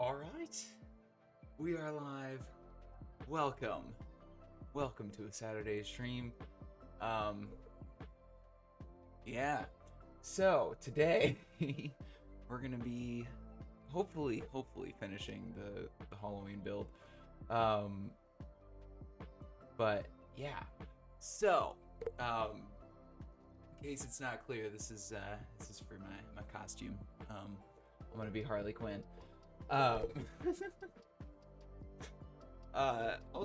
All right, we are live. Welcome to a Saturday stream. Yeah. So today we're gonna be hopefully finishing the Halloween build. But yeah. So in case it's not clear, this is for my costume. I'm gonna be Harley Quinn. I'll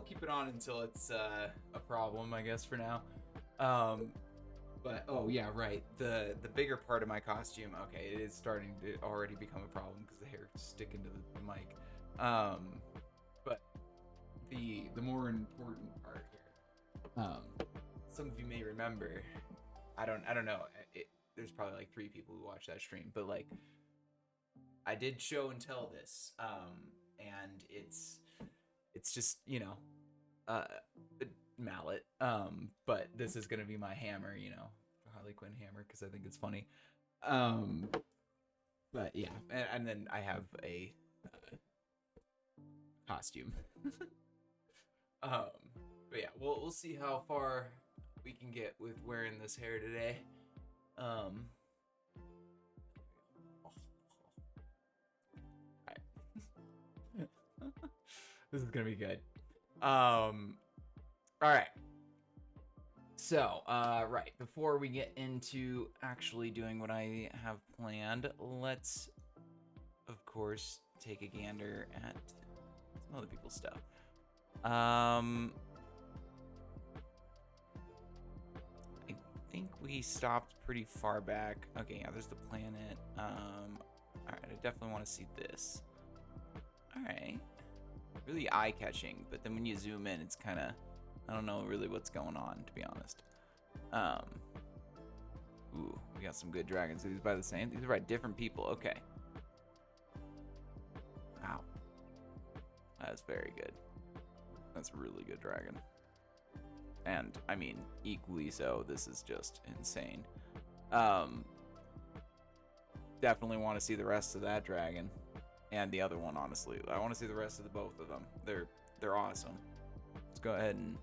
keep it on until it's a problem, I guess, for now. But oh yeah, right. The bigger part of my costume, okay, it is starting to already become a problem because the hair is sticking to the mic. But the more important part here, some of you may remember. I don't know. There's probably like 3 people who watch that stream, but like, I did show and tell this, and it's just, a mallet, but this is gonna be my hammer, Harley Quinn hammer, because I think it's funny. But yeah, and then I have a costume. But yeah, we'll see how far we can get with wearing this hair today. This is gonna be good. All right. So, right, before we get into actually doing what I have planned, let's, of course, take a gander at some other people's stuff. I think we stopped pretty far back. Okay, yeah, there's the planet. Alright, I definitely want to see this. Alright. Really eye-catching, but then when you zoom in, it's kind of, I don't know really what's going on, to be honest. Ooh, we got some good dragons. Are these by the same? These are by different people. Okay. Wow. That's very good. That's a really good dragon. And, I mean, equally so, this is just insane. Definitely want to see the rest of that dragon. And the other one, honestly. I want to see the rest of the both of them. They're awesome. Let's go ahead and...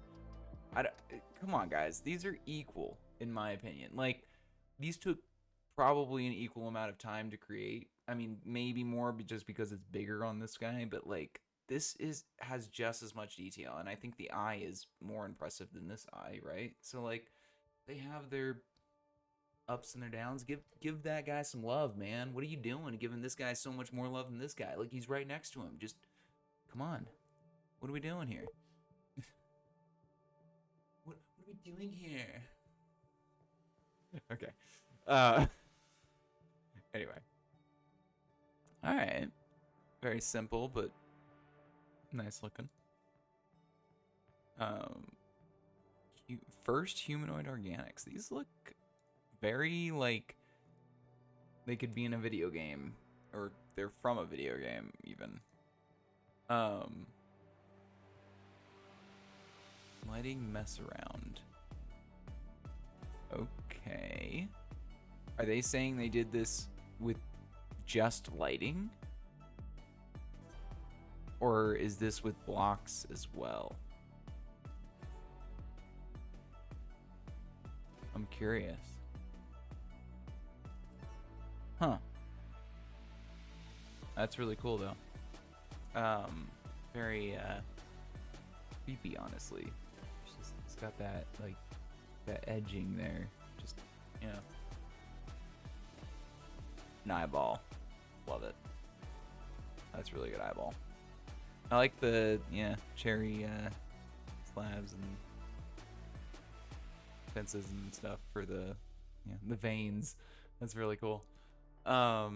come on, guys. These are equal, in my opinion. Like, these took probably an equal amount of time to create. I mean, maybe more just because it's bigger on this guy, but, like, this has just as much detail, and I think the eye is more impressive than this eye, right? So, like, they have their ups and their downs. Give that guy some love, man. What are you doing giving this guy so much more love than this guy? Like, he's right next to him. Just, come on. What are we doing here? What are we doing here? Okay. Anyway. Alright. Very simple, but nice looking. First humanoid organics. These look very, like, they could be in a video game. Or they're from a video game, even. Lighting mess around. Okay. Are they saying they did this with just lighting? Or is this with blocks as well? I'm curious. Huh. That's really cool, though. Very, creepy, honestly. It's got that, like, that edging there. Just, an eyeball. Love it. That's really good eyeball. I like the, cherry, slabs and fences and stuff for the veins. That's really cool. Alright,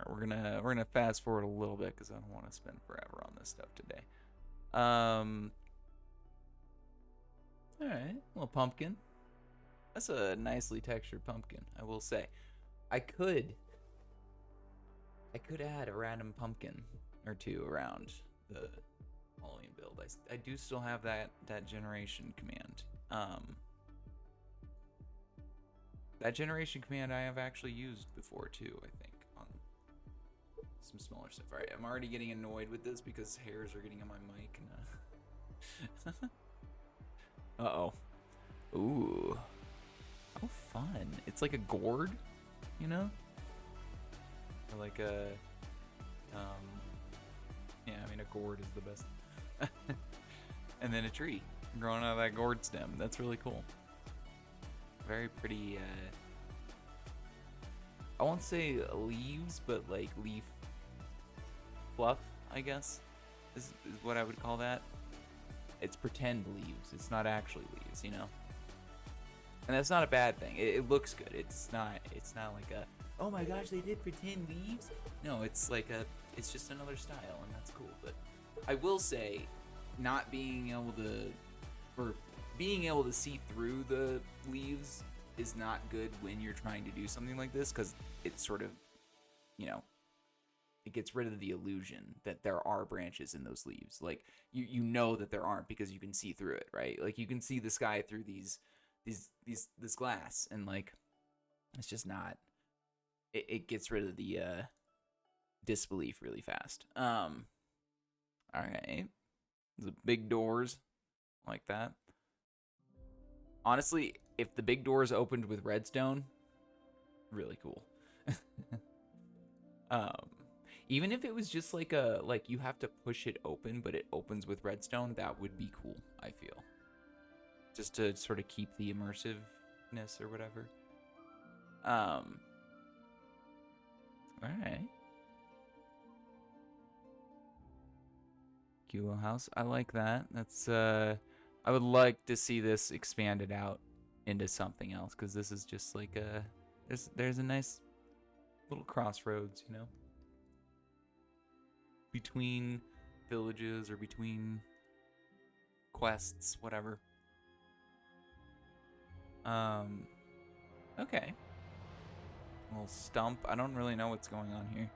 we're gonna fast forward a little bit because I don't want to spend forever on this stuff today. Alright, little pumpkin. That's a nicely textured pumpkin, I will say. I could add a random pumpkin or two around the Halloween build. I do still have that generation command. That generation command I have actually used before too, I think, on some smaller stuff. All right, I'm already getting annoyed with this because hairs are getting on my mic. And, uh-oh. Ooh. How fun. It's like a gourd, you know? Or like a, yeah, I mean, a gourd is the best. And then a tree growing out of that gourd stem. That's really cool. Very pretty, I won't say leaves, but like leaf fluff, I guess, is what I would call that. It's pretend leaves. It's not actually leaves, you know? And that's not a bad thing. It looks good. It's not like a, oh my gosh, they did pretend leaves. No, it's like it's just another style, and that's cool. But I will say, not being able to, or being able to see through the leaves is not good when you're trying to do something like this, because it's sort of, you know, it gets rid of the illusion that there are branches in those leaves. Like, you know that there aren't because you can see through it, right? Like, you can see the sky through this glass, and like, it's just not, it gets rid of the disbelief really fast. All right, the big doors like that. Honestly, if the big doors opened with redstone, really cool. Even if it was just like you have to push it open, but it opens with redstone, that would be cool, I feel. Just to sort of keep the immersiveness or whatever. All right. Cute little house. I like that. That's I would like to see this expanded out into something else, because this is just like there's a nice little crossroads, you know, between villages or between quests, whatever. Okay. A little stump. I don't really know what's going on here.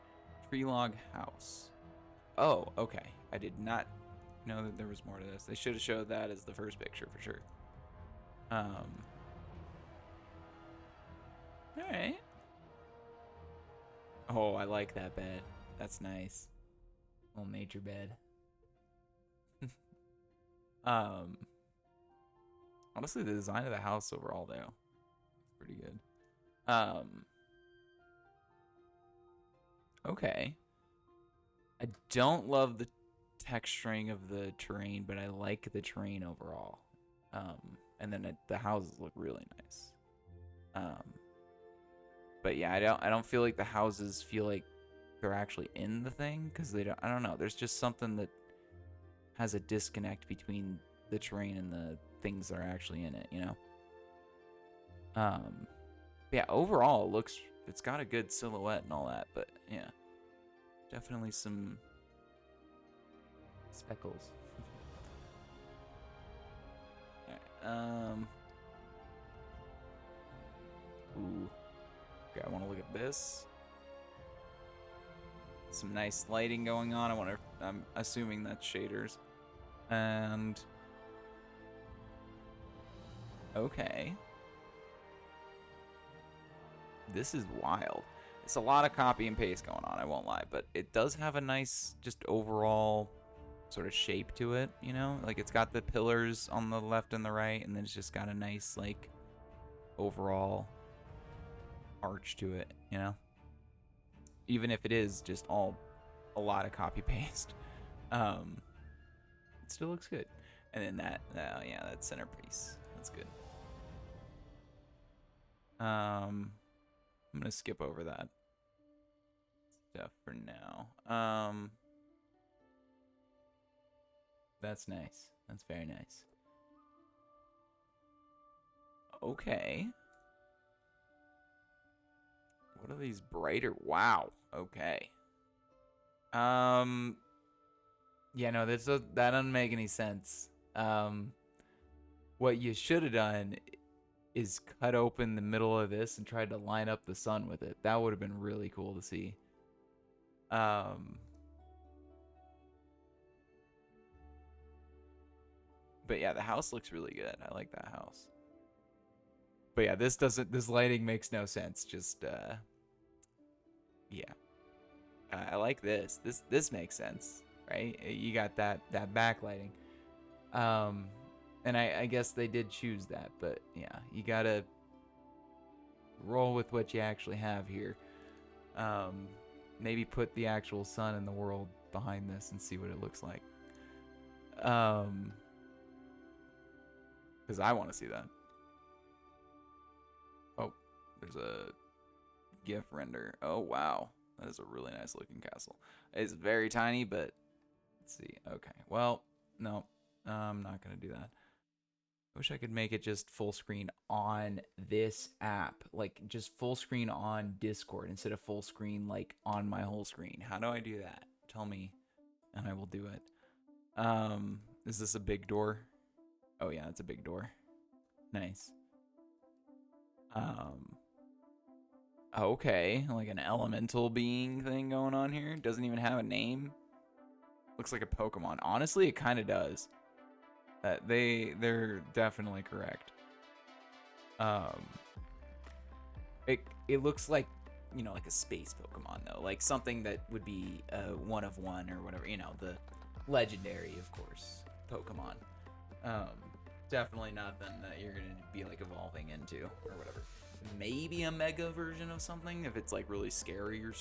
Tree log house. Oh, okay. I did not know that there was more to this. They should have showed that as the first picture for sure. Alright. Oh, I like that bed. That's nice. Little nature bed. Honestly, the design of the house overall, though, it's pretty good. Okay. I don't love the texturing of the terrain, but I like the terrain overall. And then the houses look really nice. But yeah, I don't feel like the houses feel like they're actually in the thing, because they don't. I don't know. There's just something that has a disconnect between the terrain and the things that are actually in it, you know. Yeah, overall it's got a good silhouette and all that, but yeah, definitely some speckles. Alright, ooh. Okay, I want to look at this. Some nice lighting going on. I'm assuming that's shaders. And okay. This is wild. It's a lot of copy and paste going on, I won't lie, but it does have a nice just overall sort of shape to it, you know? Like, it's got the pillars on the left and the right, and then it's just got a nice, like, overall arch to it, you know? Even if it is just a lot of copy paste, it still looks good. And then yeah, that centerpiece, that's good. I'm gonna skip over that stuff for now. That's nice. That's very nice. Okay. What are these brighter? Wow. Okay. Yeah, no, that doesn't make any sense. What you should have done is cut open the middle of this and tried to line up the sun with it. That would have been really cool to see. But yeah, the house looks really good. I like that house. But yeah, this lighting makes no sense. Just, yeah. I like this. This makes sense, right? You got that backlighting. And I guess they did choose that, but yeah, you gotta roll with what you actually have here. Maybe put the actual sun in the world behind this and see what it looks like. Because I want to see that. Oh, there's a GIF render. Oh, wow. That is a really nice looking castle. It's very tiny, but let's see. Okay, well, no, I'm not going to do that. I wish I could make it just full screen on this app. Like, just full screen on Discord instead of full screen, like, on my whole screen. How do I do that? Tell me, and I will do it. Is this a big door? Oh, yeah, it's a big door. Nice. Okay, like an elemental being thing going on here. Doesn't even have a name. Looks like a Pokemon. Honestly, it kind of does. They're definitely correct. It looks like, you know, like a space Pokemon though, like something that would be one of one or whatever. You know, the legendary, of course, Pokemon. Definitely nothing that you're gonna be like evolving into or whatever. Maybe a mega version of something if it's like really scary or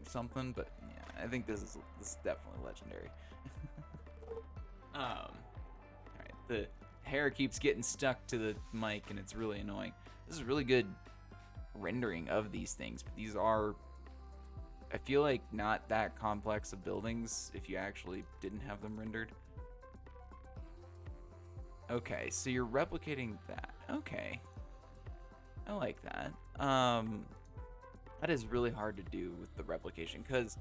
something, but yeah, I think this is definitely legendary. All right, the hair keeps getting stuck to the mic and it's really annoying. This is really good rendering of these things, but these are, I feel like, not that complex of buildings if you actually didn't have them rendered. Okay, so you're replicating that. Okay. I like that. That is really hard to do with the replication, because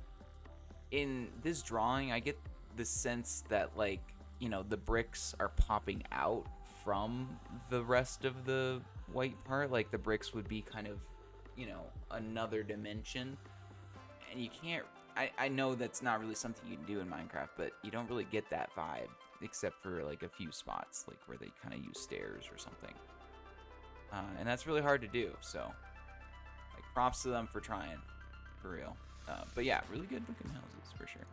in this drawing, I get the sense that, like, you know, the bricks are popping out from the rest of the white part. Like, the bricks would be kind of, you know, another dimension. And you can't... I know that's not really something you can do in Minecraft, but you don't really get that vibe, except for, like, a few spots, like, where they kind of use stairs or something. And that's really hard to do, so, like, props to them for trying, for real. But yeah, really good looking houses, for sure.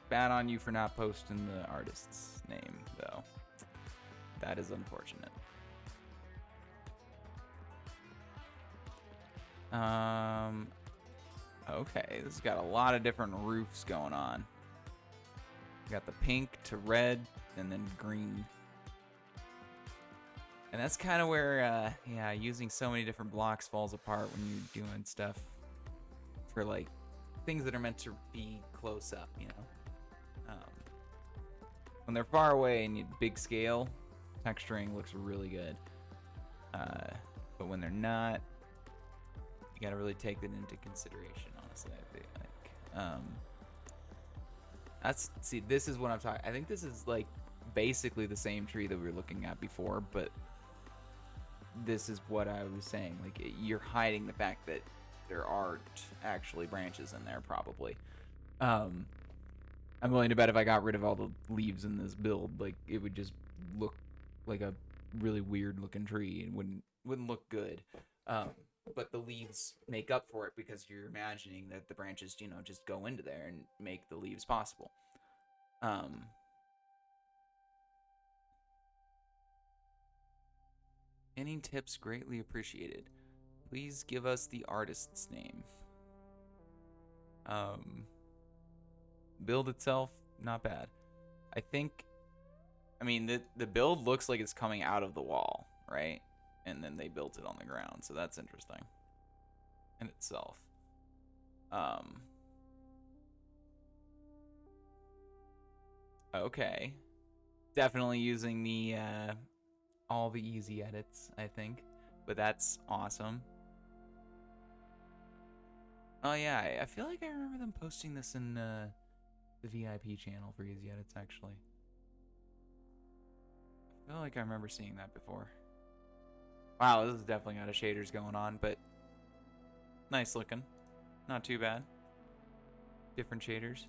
Bad on you for not posting the artist's name, though. That is unfortunate. Okay, this has got a lot of different roofs going on. You got the pink to red, and then green. And that's kind of where, yeah, using so many different blocks falls apart when you're doing stuff for, like, things that are meant to be close up, you know? When they're far away and you big scale, texturing looks really good. But when they're not, you gotta really take that into consideration, honestly, I feel like. See, this is what I'm talking. I think this is, like, basically the same tree that we were looking at before, but this is what I was saying. Like, you're hiding the fact that there aren't actually branches in there, probably. I'm willing to bet if I got rid of all the leaves in this build, like, it would just look like a really weird looking tree and wouldn't look good. But the leaves make up for it because you're imagining that the branches, you know, just go into there and make the leaves possible. Any tips greatly appreciated. Please give us the artist's name. Build itself, not bad. I think, I mean, the build looks like it's coming out of the wall, right? And then they built it on the ground, so that's interesting in itself. Okay. Definitely using the, all the easy edits, I think. But that's awesome. Oh yeah, I feel like I remember them posting this in the VIP channel for easy edits, actually. I feel like I remember seeing that before. Wow, this is definitely got a shaders going on, but nice looking. Not too bad. Different shaders.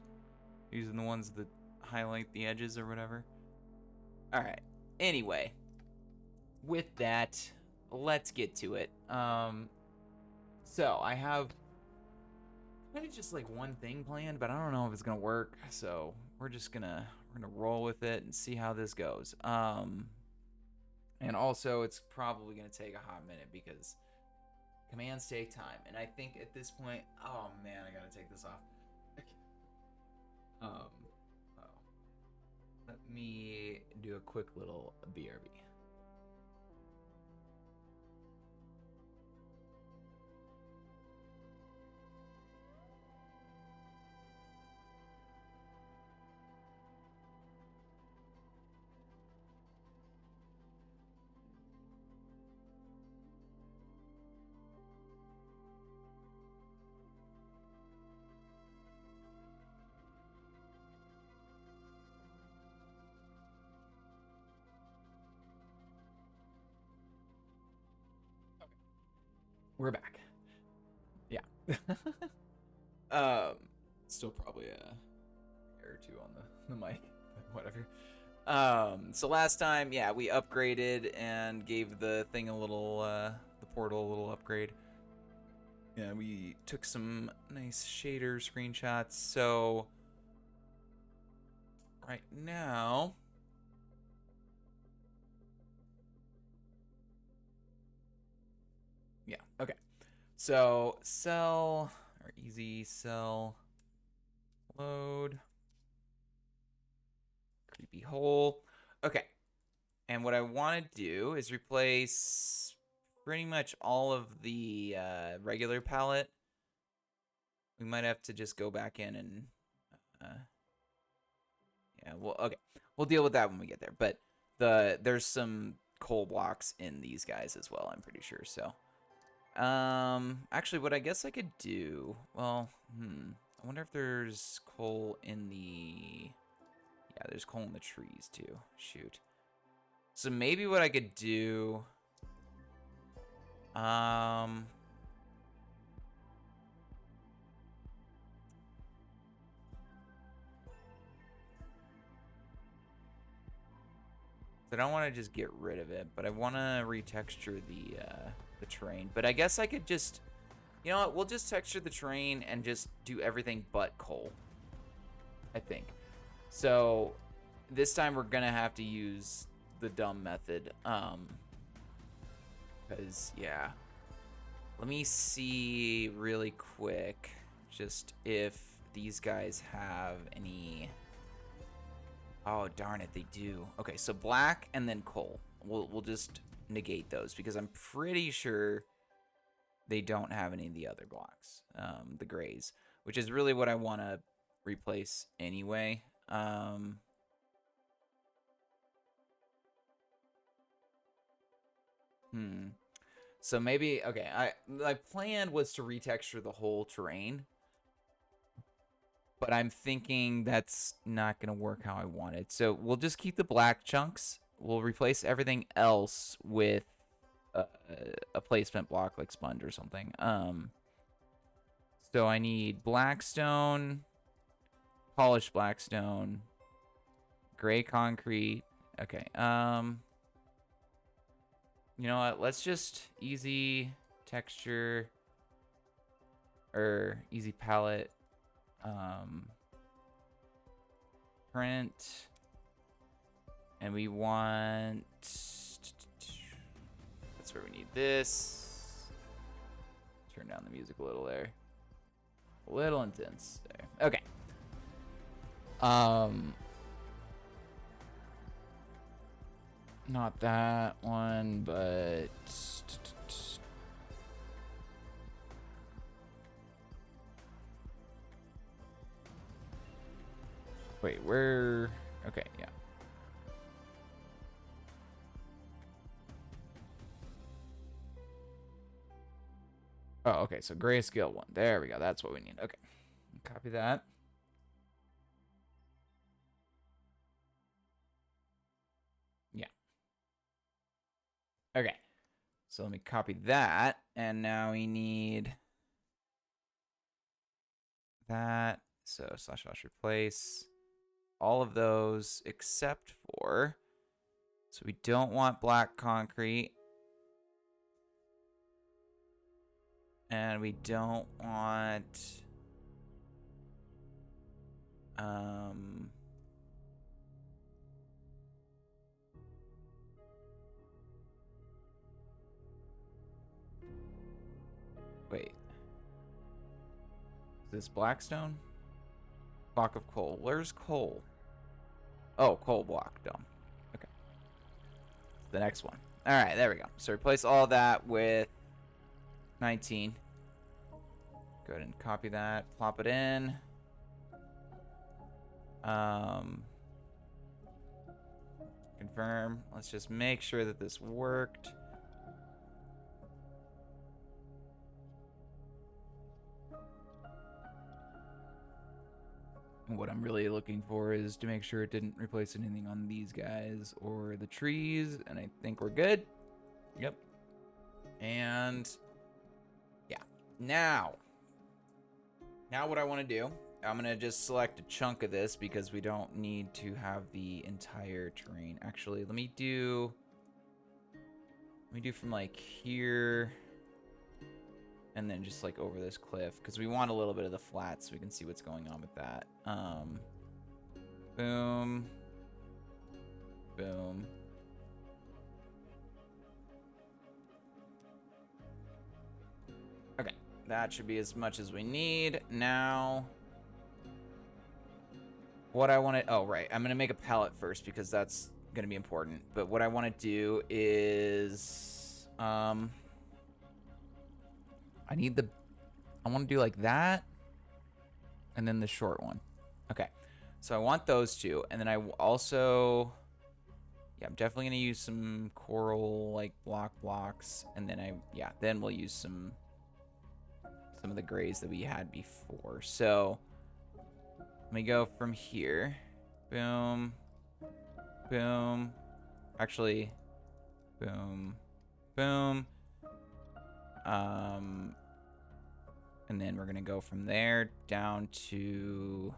Using the ones that highlight the edges or whatever. Alright. Anyway. With that, let's get to it. So I have kind of just like one thing planned, but I don't know if it's gonna work. So we're gonna roll with it and see how this goes. And also it's probably gonna take a hot minute because commands take time, and I think at this point, oh man, I gotta take this off. Oh. Let me do a quick little BRB. We're back. Yeah. Still probably a error or two on the mic, but whatever. So last time, yeah, we upgraded and gave the thing a little, the portal a little upgrade. Yeah, we took some nice shader screenshots. So right now, yeah, okay. So cell or easy cell load. Creepy hole. Okay. And what I want to do is replace pretty much all of the regular palette. We might have to just go back in and yeah, well, okay. We'll deal with that when we get there. But there's some coal blocks in these guys as well, I'm pretty sure. So actually what I guess I could do, well, I wonder if there's coal in the, yeah, there's coal in the trees too. Shoot. So maybe what I could do, I don't want to just get rid of it, but I want to retexture the terrain. But I guess I could just, you know what? We'll just texture the terrain and just do everything but coal, I think. So this time we're gonna have to use the dumb method, because yeah. Let me see really quick, just if these guys have any. Oh, darn it, they do. Okay, so black and then coal. We'll just negate those because I'm pretty sure they don't have any of the other blocks, the grays, which is really what I want to replace anyway. So maybe, okay, my plan was to retexture the whole terrain, but I'm thinking that's not going to work how I want it. So we'll just keep the black chunks. We'll replace everything else with a placement block like sponge or something. So I need blackstone, polished blackstone, gray concrete. Okay. You know what? Let's just easy texture or easy palette. Print, and we want, that's where we need this. Turn down the music a little there. A little intense there. Okay. Not that one, but wait, where? Okay, yeah. Oh, okay, so grayscale 1. There we go. That's what we need. Okay. Copy that. Yeah. Okay. So let me copy that. And now we need that. So / replace all of those except for, so we don't want black concrete. And we don't want... Wait. Is this Blackstone? Block of coal. Where's coal? Oh, coal block. Dumb. Okay. The next one. All right, there we go. So replace all that with 19. Go ahead and copy that. Plop it in. Confirm. Let's just make sure that this worked. And what I'm really looking for is to make sure it didn't replace anything on these guys or the trees, and I think we're good. Yep. And yeah. Now what I want to do, I'm going to just select a chunk of this because we don't need to have the entire terrain. Actually, let me do from like here and then just like over this cliff because we want a little bit of the flat so we can see what's going on with that. Boom. Boom. Okay, that should be as much as we need. Now, what I want to... Oh, right. I'm going to make a palette first because that's going to be important. But what I want to do is... I want to do like that. And then the short one. Okay. So I want those two. And then I also... Yeah, I'm definitely going to use some coral, like, blocks. And then then we'll use some of the grays that we had before. So... Let me go from here. Boom. Boom. Actually, boom. Boom. And then we're going to go from there down to...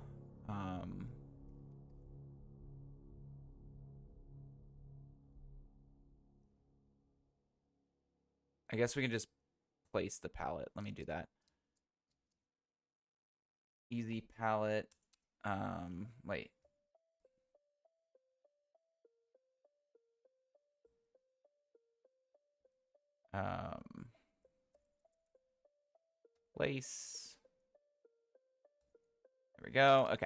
I guess we can just place the palette. Let me do that. Easy palette. Wait. Place. There we go. Okay.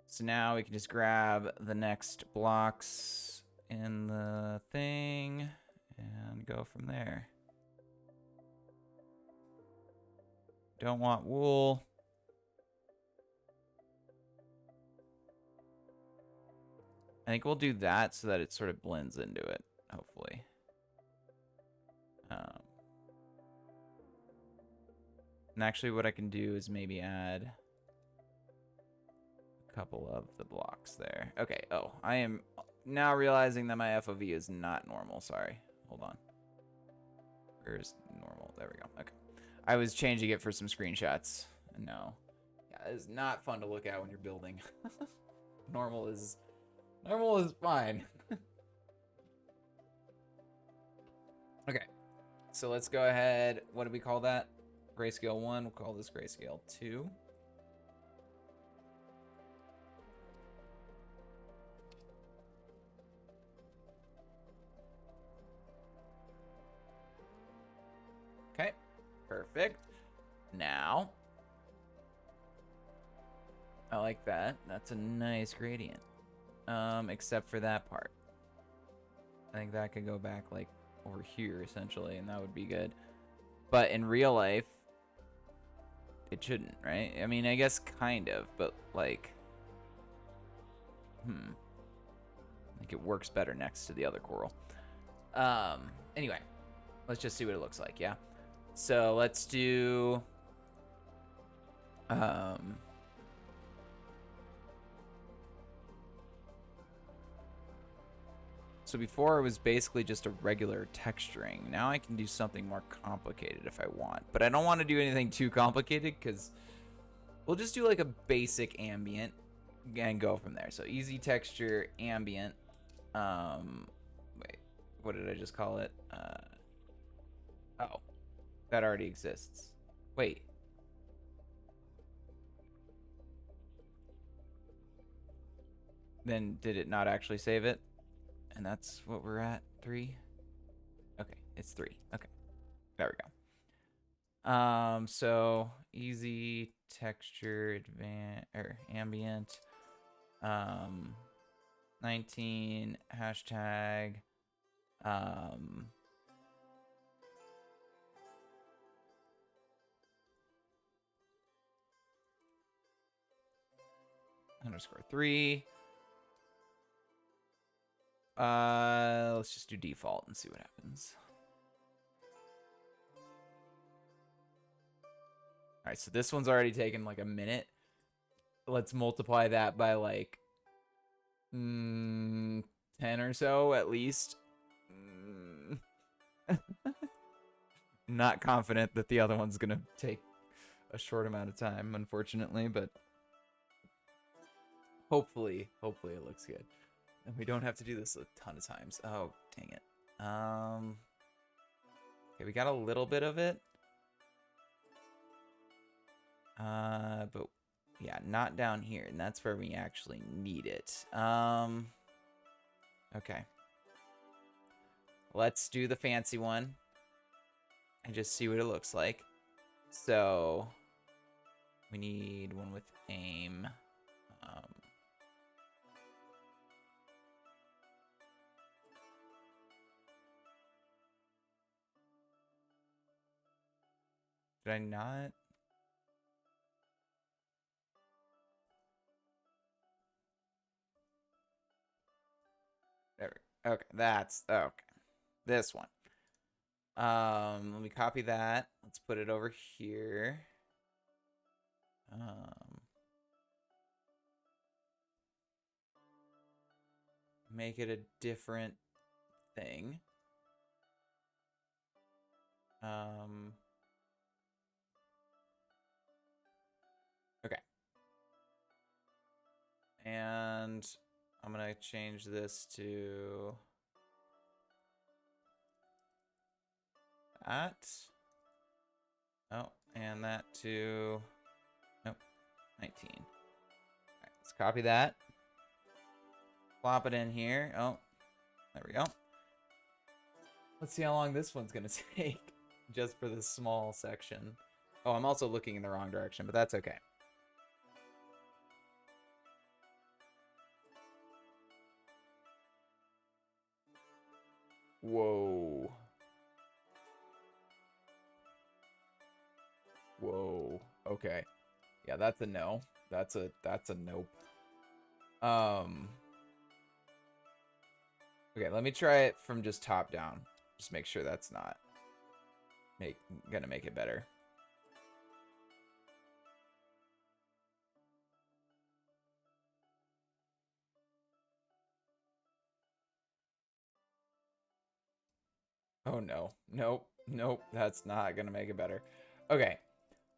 So now we can just grab the next blocks in the thing and go from there. Don't want wool. I think we'll do that so that it sort of blends into it, hopefully. And actually what I can do is maybe add a couple of the blocks there. Okay, oh, I am now realizing that my FOV is not normal. Sorry, hold on. Where's normal? There we go, okay. I was changing it for some screenshots. No, yeah, it's not fun to look at when you're building. Normal is fine. Okay, so let's go ahead. What do we call that? Grayscale 1. We'll call this Grayscale 2. Okay, perfect. Now, I like that. That's a nice gradient. Except for that part. I think that could go back like over here essentially, and that would be good. But in real life, it shouldn't, right? I mean, I guess kind of, but like, I think it works better next to the other coral. Anyway, let's just see what it looks like, yeah? So let's do, so before it was basically just a regular texturing. Now I can do something more complicated if I want. But I don't want to do anything too complicated because we'll just do like a basic ambient and go from there. So easy texture, ambient. Wait, what did I just call it? Oh, that already exists. Wait. Then did it not actually save it? And that's what we're at, 3? Okay, it's 3. Okay, there we go. So easy texture, advanced or ambient. 19 hashtag. _3. Let's just do default and see what happens. All right, so this one's already taken like a minute. Let's multiply that by like 10 or so at least. Not confident that the other one's gonna take a short amount of time, unfortunately, but hopefully it looks good. And we don't have to do this a ton of times. Oh, dang it. Okay, we got a little bit of it. But yeah, not down here, and that's where we actually need it. Okay. Let's do the fancy one and just see what it looks like. So we need one with aim. Did I not? There we go. Okay, that's okay. This one. Let me copy that. Let's put it over here. Make it a different thing. Okay. And I'm gonna change this to that. Oh, and that to 19. All right, let's copy that. Plop it in here. Oh, there we go. Let's see how long this one's gonna take just for this small section. Oh, I'm also looking in the wrong direction, but that's okay. Whoa. Whoa. Okay. Yeah, that's a no. That's a nope. Okay, let me try it from just top down. Just make sure that's not gonna make it better. Oh no. Nope. Nope. That's not gonna make it better. Okay.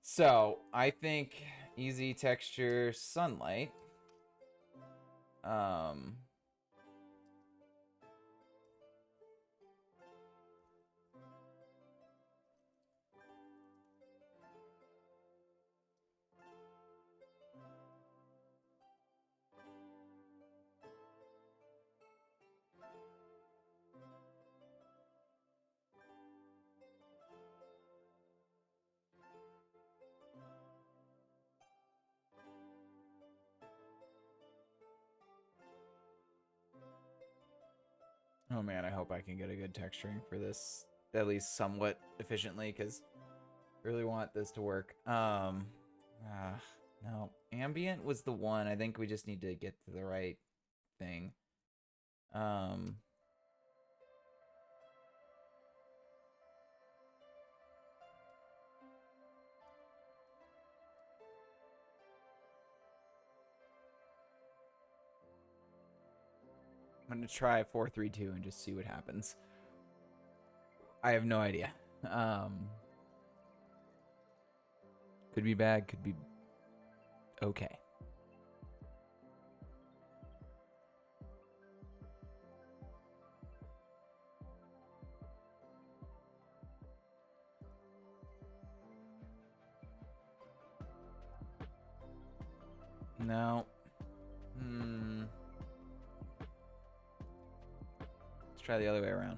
So I think easy texture sunlight. Oh man, I hope I can get a good texturing for this, at least somewhat efficiently, because I really want this to work. No, ambient was the one. I think we just need to get to the right thing. I'm gonna try 4-3-2 and just see what happens. I have no idea. Could be bad, could be okay. No. Let's try the other way around.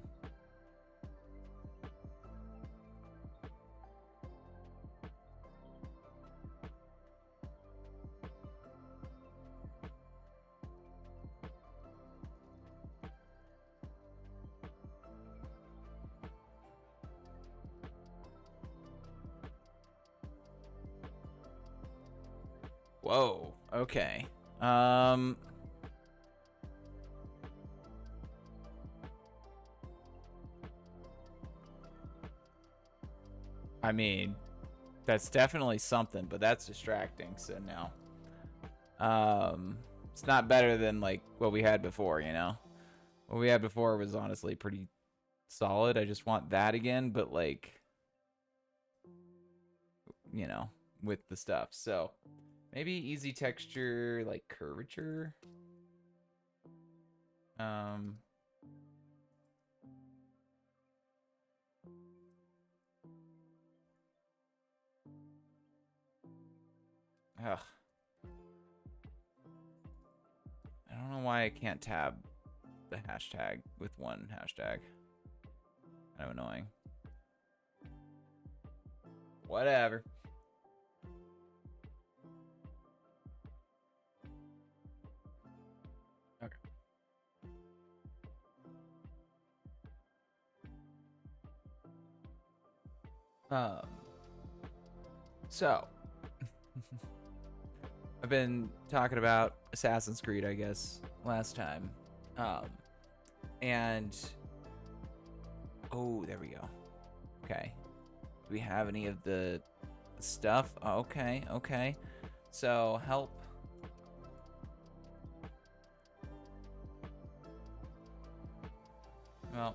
Whoa. Okay. I mean, that's definitely something, but that's distracting. So no. It's not better than like what we had before, you know. What we had before was honestly pretty solid. I just want that again, but like, you know, with the stuff. So maybe easy texture, like curvature. Ugh. I don't know why I can't tab the hashtag with one hashtag. Kind of annoying. Whatever. Okay. So I've been talking about Assassin's Creed, I guess, last time. And oh, there we go. Okay. Do we have any of the stuff? Oh, okay, okay. So help. Well,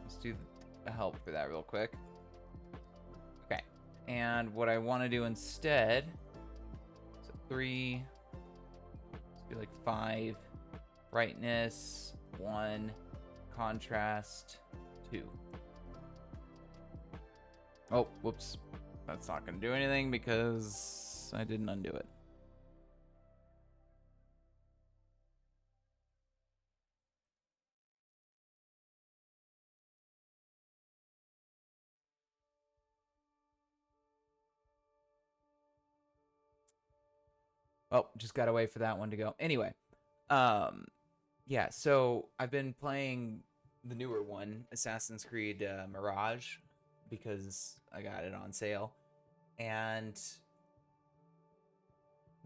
let's do a help for that real quick. Okay. And what I want to do instead, so 3, let's do like 5, brightness, 1, contrast, 2. Oh, whoops. That's not going to do anything because I didn't undo it. Oh, just gotta wait for that one to go. Anyway, yeah, so I've been playing the newer one, Assassin's Creed Mirage, because I got it on sale, and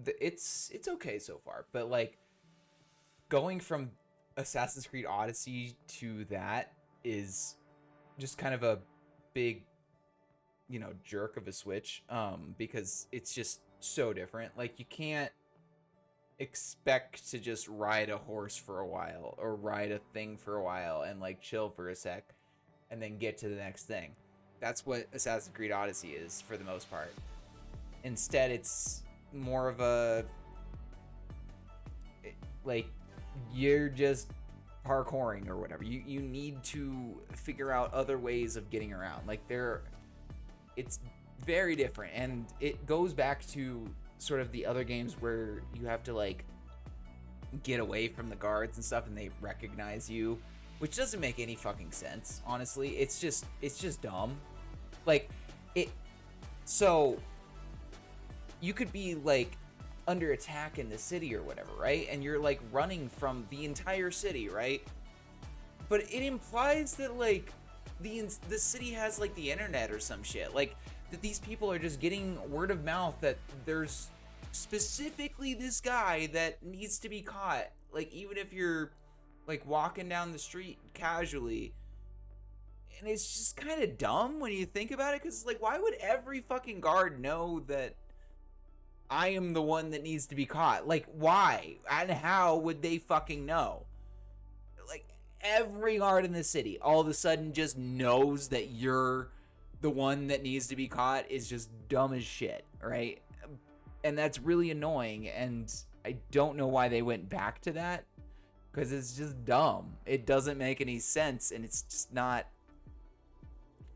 it's okay so far. But like going from Assassin's Creed Odyssey to that is just kind of a big, you know, jerk of a switch, because it's just so different. Like you can't expect to just ride a horse for a while or ride a thing for a while and like chill for a sec and then get to the next thing. That's what Assassin's Creed Odyssey is for the most part. Instead, it's more of a like you're just parkouring or whatever. You need to figure out other ways of getting around. Like it's very different, and it goes back to sort of the other games where you have to like get away from the guards and stuff and they recognize you, which doesn't make any fucking sense, honestly. It's just dumb. Like so you could be like under attack in the city or whatever, right? And you're like running from the entire city, right? But it implies that like the city has like the internet or some shit. Like that these people are just getting word of mouth that there's specifically this guy that needs to be caught. Like even if you're like walking down the street casually. And it's just kind of dumb when you think about it, because like why would every fucking guard know that I am the one that needs to be caught? Like why? And how would they fucking know? Like every guard in the city all of a sudden just knows that you're the one that needs to be caught is just dumb as shit, right? And that's really annoying, and I don't know why they went back to that, because it's just dumb. It doesn't make any sense, and it's just not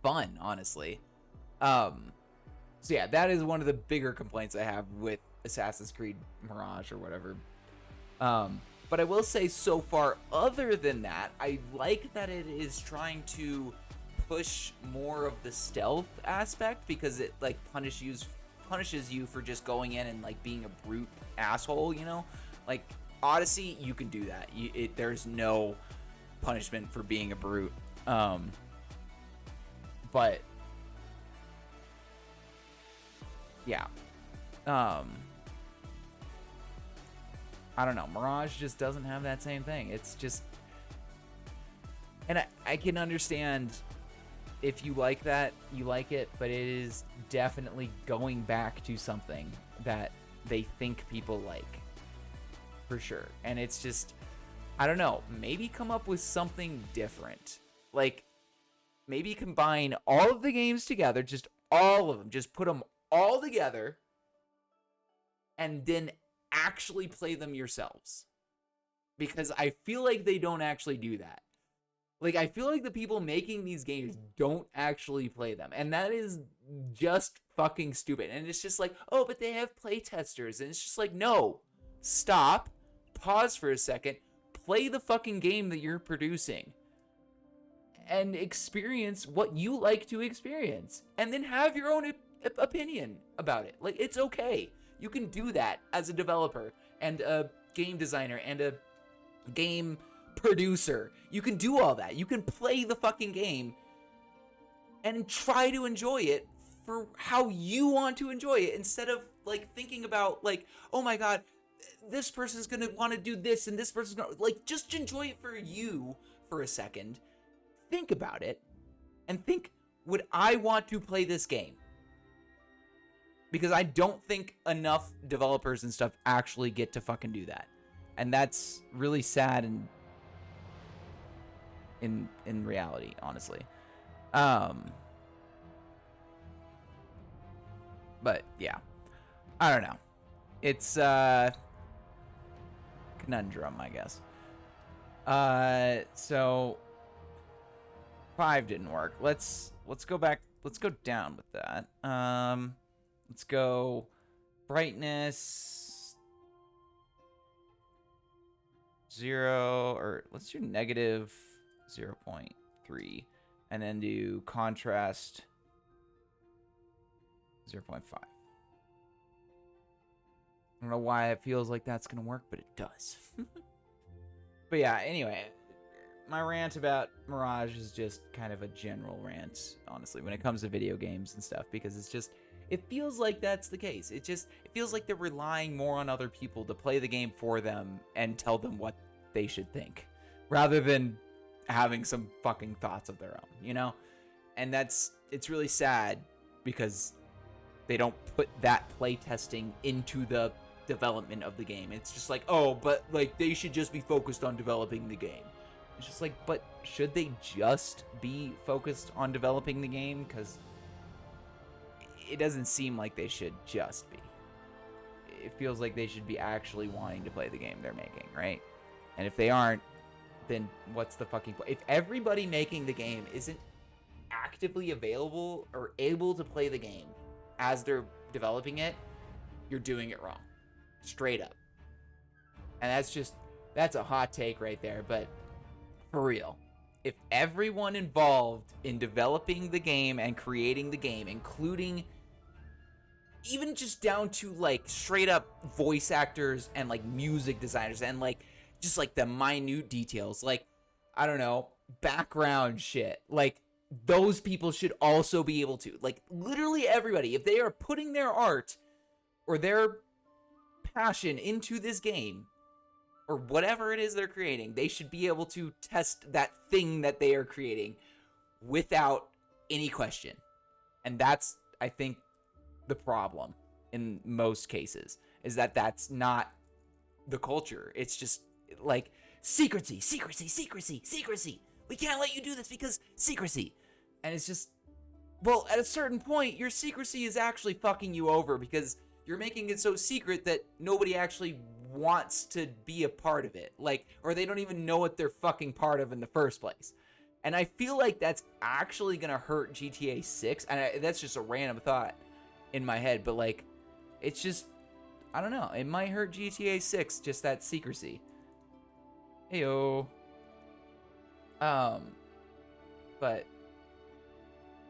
fun, honestly. So yeah, that is one of the bigger complaints I have with Assassin's Creed Mirage or whatever. But I will say, so far, other than that, I like that it is trying to push more of the stealth aspect, because it like punishes you for just going in and like being a brute asshole, you know? Like Odyssey, you can do that. There's no punishment for being a brute. But yeah. I don't know. Mirage just doesn't have that same thing. It's just... And I can understand if you like that, you like it, but it is definitely going back to something that they think people like. For sure. And it's just... I don't know. Maybe come up with something different. Like, maybe combine all of the games together, just all of them. Just put them all together, and then actually play them yourselves. Because I feel like they don't actually do that. Like, I feel like the people making these games don't actually play them. And that is just fucking stupid. And it's just like, oh, but they have playtesters. And it's just like, no. Stop. Pause for a second. Play the fucking game that you're producing. And experience what you like to experience. And then have your own opinion about it. Like, it's okay. You can do that as a developer and a game designer and a game producer. You can do all that. You can play the fucking game and try to enjoy it for how you want to enjoy it, instead of like thinking about like, oh my god, this person's gonna want to do this and this person's gonna, like, just enjoy it for you for a second. Think about it and think, would I want to play this game? Because I don't think enough developers and stuff actually get to fucking do that. And that's really sad in reality, honestly. But yeah. I don't know. It's conundrum, I guess. So 5 didn't work. Let's go back. Let's go down with that. Let's go brightness 0, or let's do negative 0.3, and then do contrast 0.5. I don't know why it feels like that's gonna work, but it does. But yeah, anyway, my rant about Mirage is just kind of a general rant, honestly, when it comes to video games and stuff, because it's just, it feels like that's the case. It feels like they're relying more on other people to play the game for them and tell them what they should think, rather than having some fucking thoughts of their own, you know? And it's really sad, because they don't put that playtesting into the development of the game. It's just like, oh, but like they should just be focused on developing the game. It's just like, but should they just be focused on developing the game? Because it doesn't seem like they should just be. It feels like they should be actually wanting to play the game they're making, right? And if they aren't, then what's the fucking point? If everybody making the game isn't actively available or able to play the game as they're developing it, you're doing it wrong. Straight up. And that's a hot take right there, but for real. If everyone involved in developing the game and creating the game, including even just down to like straight up voice actors and like music designers and like just like the minute details, like, I don't know, background shit, like those people should also be able to, like, literally everybody, if they are putting their art or their passion into this game or whatever it is they're creating, they should be able to test that thing that they are creating without any question. And that's, I think, the problem in most cases, is that that's not the culture. It's just like secrecy. We can't let you do this because secrecy. And it's just, well, at a certain point, your secrecy is actually fucking you over, because you're making it so secret that nobody actually wants to be a part of it. Like, or they don't even know what they're fucking part of in the first place. And I feel like that's actually going to hurt GTA 6. And that's just a random thought. in my head, but like, it's just, I don't know. It might hurt GTA 6, just that secrecy. Heyo. But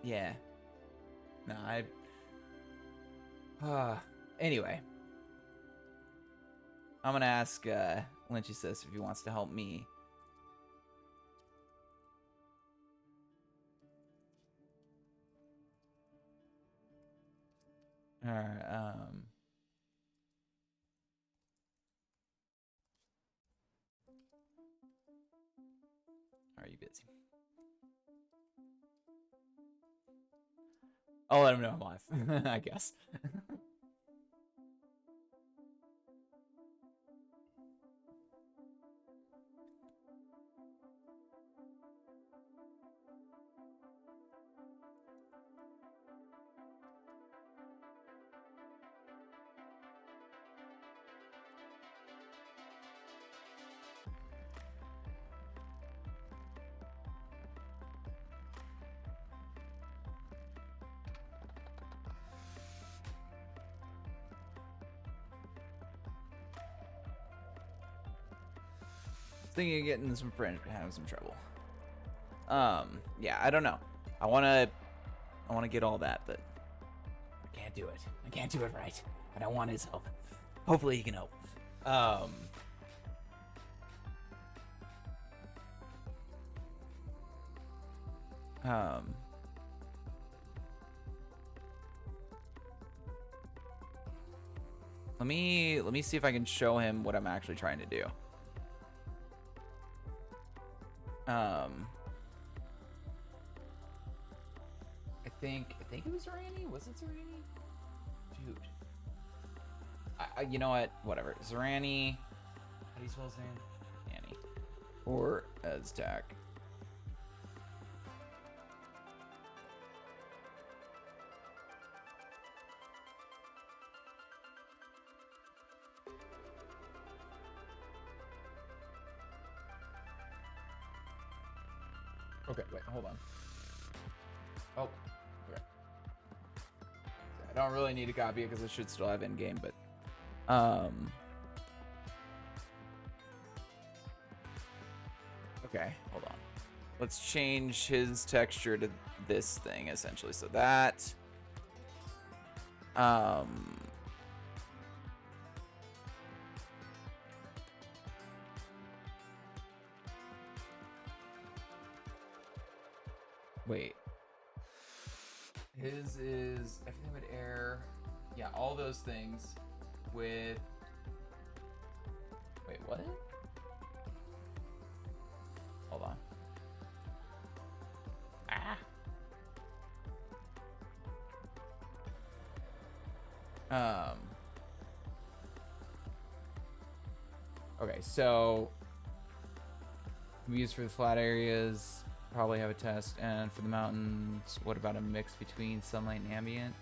yeah. No, anyway. I'm gonna ask Lycheesis if he wants to help me. Alright, are you busy? I'll let him know I'm live, I guess. Thinking of getting some friends having some trouble. Yeah, I don't know. I wanna get all that, but I can't do it. I can't do it right. But I want his help. Hopefully he can help. Let me see if I can show him what I'm actually trying to do. I think it was Zorani. Was it Zorani? Dude. You know what? Whatever. Zorani. How do you spell his name? Annie. Or Aztec. Okay, wait, hold on. Oh, okay. I don't really need to copy it because I should still have in-game, but okay, hold on. Let's change his texture to this thing essentially. So that wait. His is everything with air. Yeah, all those things with. Wait, what? Hold on. Okay, so we use for the flat areas. Probably have a test. And for the mountains, what about a mix between sunlight and ambient?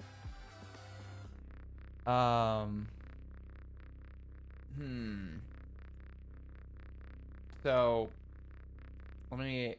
So let me.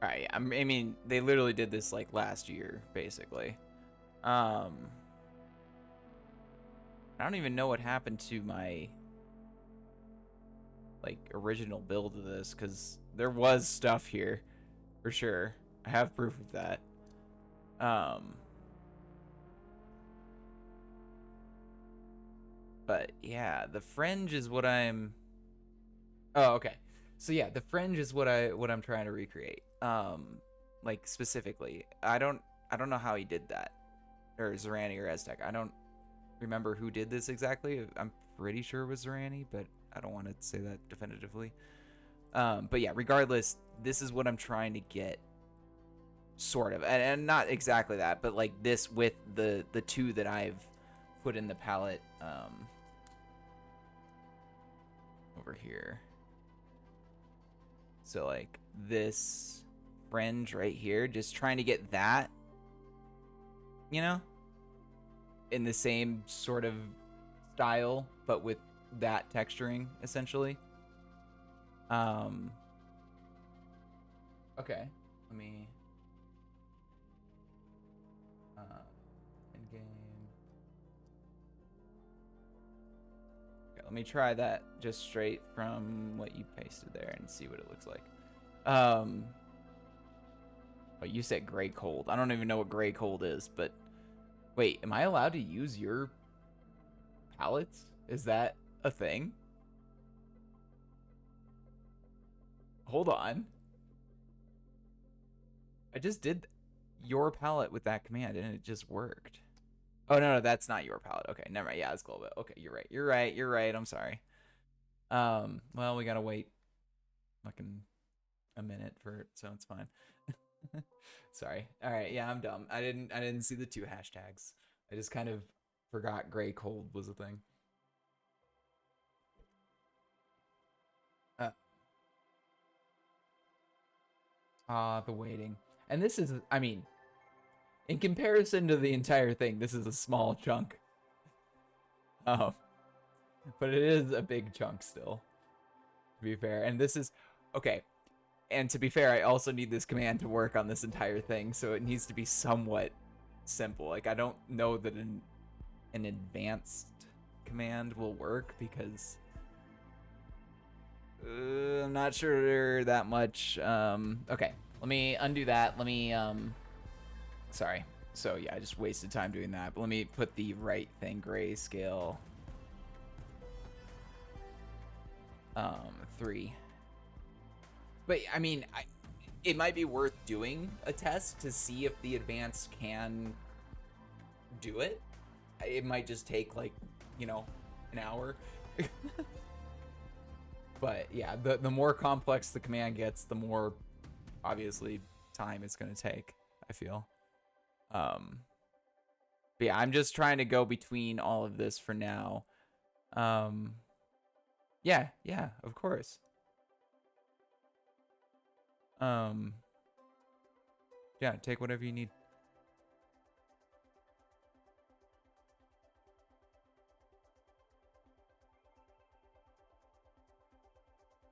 Alright, I mean, they literally did this like last year, basically. I don't even know what happened to my like original build of this, because there was stuff here for sure. I have proof of that. But yeah, the fringe is what I'm. Oh, okay. So yeah, the fringe is what I'm trying to recreate. Like specifically, I don't know how he did that, or Zorani or Aztec. I don't remember who did this exactly. I'm pretty sure it was Zorani, but I don't want to say that definitively. But yeah, regardless, this is what I'm trying to get, sort of, and not exactly that, but like this with the two that I've put in the palette over here. So like this fringe right here, just trying to get that, you know, in the same sort of style, but with that texturing essentially. Okay, let me in game. Okay, let me try that just straight from what you pasted there and see what it looks like. Oh, you said gray cold. I don't even know what gray cold is, but wait, am I allowed to use your palettes? Is that a thing? Hold on. I just did your palette with that command and it just worked. Oh, no, that's not your palette. Okay, never mind. Yeah, it's Global. Okay, you're right. You're right. I'm sorry. Well, we gotta wait fucking a minute for it, so it's fine. Sorry. All right, yeah, I'm dumb. I didn't see the two hashtags. I just kind of forgot gray cold was a thing. The waiting. And this is, I mean, in comparison to the entire thing, this is a small chunk. But it is a big chunk still, to be fair. And this is, okay. And to be fair, I also need this command to work on this entire thing, so it needs to be somewhat simple. Like, I don't know that an advanced command will work because I'm not sure that much. Okay, let me undo that. Let me, sorry. So yeah, I just wasted time doing that. But let me put the right thing, grayscale. 3. But I mean, it might be worth doing a test to see if the advanced can do it. It might just take like, you know, an hour. But yeah, the more complex the command gets, the more obviously time it's gonna take, I feel. But yeah, I'm just trying to go between all of this for now. Yeah, of course. Yeah, take whatever you need.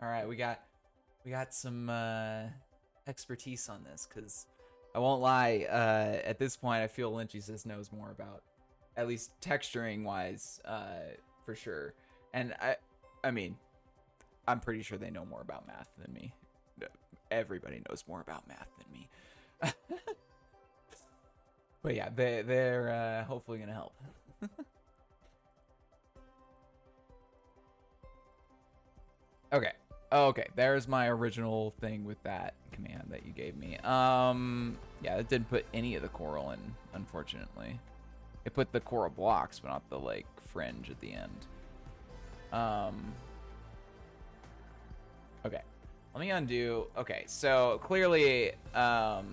All right, we got some expertise on this, because I won't lie, at this point I feel Lycheesis knows more about, at least texturing wise, for sure. And I mean, I'm pretty sure they know more about math than me. Everybody knows more about math than me. But yeah, they're hopefully gonna help. Okay, there's my original thing with that command that you gave me. Yeah, it didn't put any of the coral in, unfortunately. It put the coral blocks, but not the like fringe at the end. Okay, let me undo. Okay, so clearly, I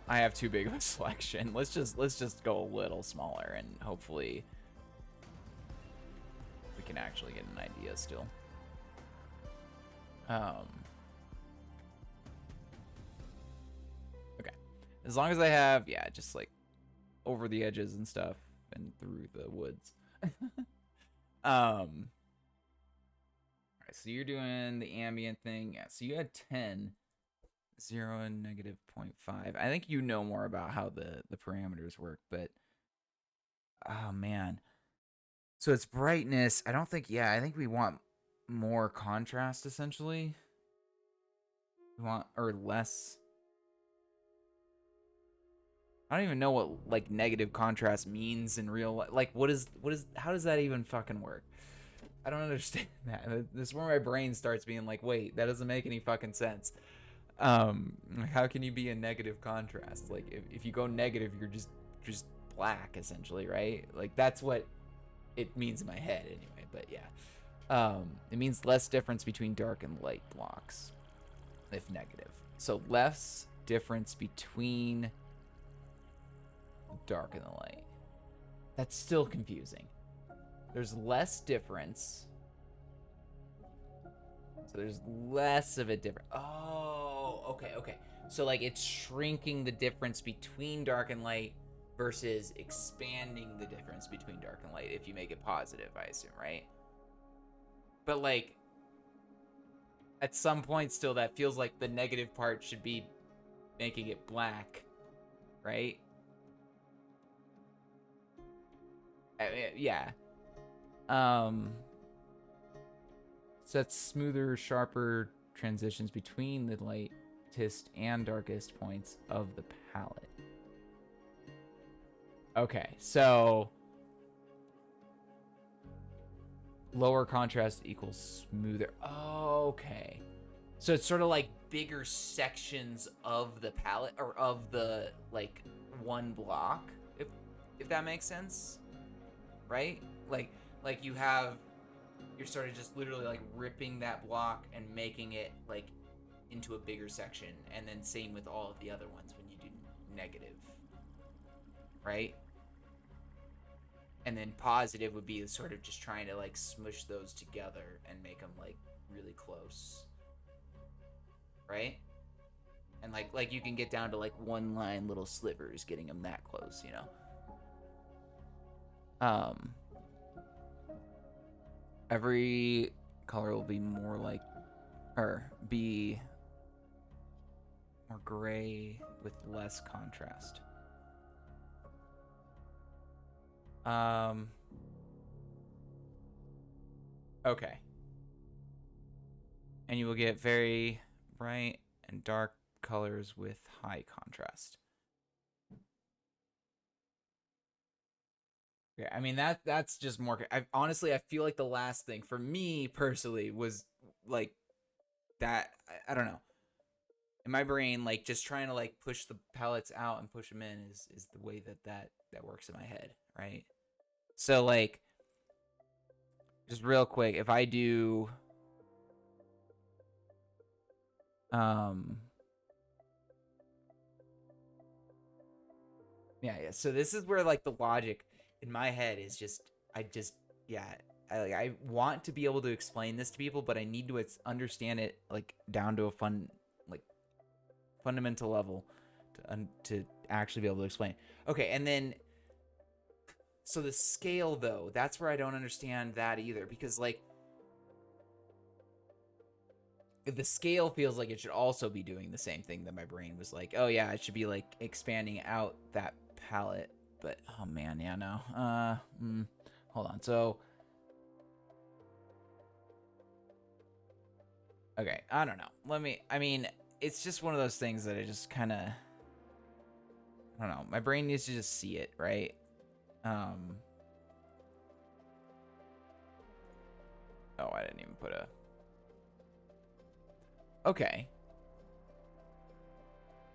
have too big of a selection. Let's just go a little smaller, and hopefully we can actually get an idea still. Okay, as long as I have, yeah, just like over the edges and stuff and through the woods. All right, so you're doing the ambient thing. Yeah, so you had 10, 0 and negative 0.5. I think you know more about how the parameters work, but oh man. So it's brightness. I don't think, yeah, I think we want more contrast essentially. We want, or less. I don't even know what like negative contrast means in real life. Like how does that even fucking work? I don't understand that. This is where my brain starts being like, wait, that doesn't make any fucking sense. How can you be a negative contrast? Like if you go negative, you're just black essentially, right? Like that's what it means in my head anyway. But yeah, it means less difference between dark and light blocks if negative. So less difference between dark and the light. That's still confusing. There's less difference. So there's less of a difference. Oh, okay. So like it's shrinking the difference between dark and light versus expanding the difference between dark and light if you make it positive, I assume, right? But like at some point still that feels like the negative part should be making it black, right? Yeah. Sets smoother, sharper transitions between the lightest and darkest points of the palette. Okay, so lower contrast equals smoother. Okay. So it's sort of like bigger sections of the palette or of the like one block, if that makes sense. Right? Like you're sort of just literally like ripping that block and making it like into a bigger section, and then same with all of the other ones when you do negative, right? And then positive would be sort of just trying to like smush those together and make them like really close, right? And like you can get down to like one line little slivers, getting them that close, you know. Every color will be more like, or be more gray with less contrast. Okay. And you will get very bright and dark colors with high contrast. Yeah, I mean that's just more. Honestly, I feel like the last thing for me personally was like that. I don't know. In my brain, like just trying to like push the pellets out and push them in is the way that works in my head, right? So like, just real quick, if I do, yeah. So this is where like the logic in my head is just, yeah. I want to be able to explain this to people, but I need to understand it like down to a fundamental level to actually be able to explain. Okay, and then so the scale though, that's where I don't understand that either, because like the scale feels like it should also be doing the same thing that my brain was like, oh yeah, it should be like expanding out that palette. But oh man, yeah, no. Hold on. So okay, I don't know. I mean, it's just one of those things that I just kind of, I don't know. My brain needs to just see it, right? Oh, I didn't even put a. Okay.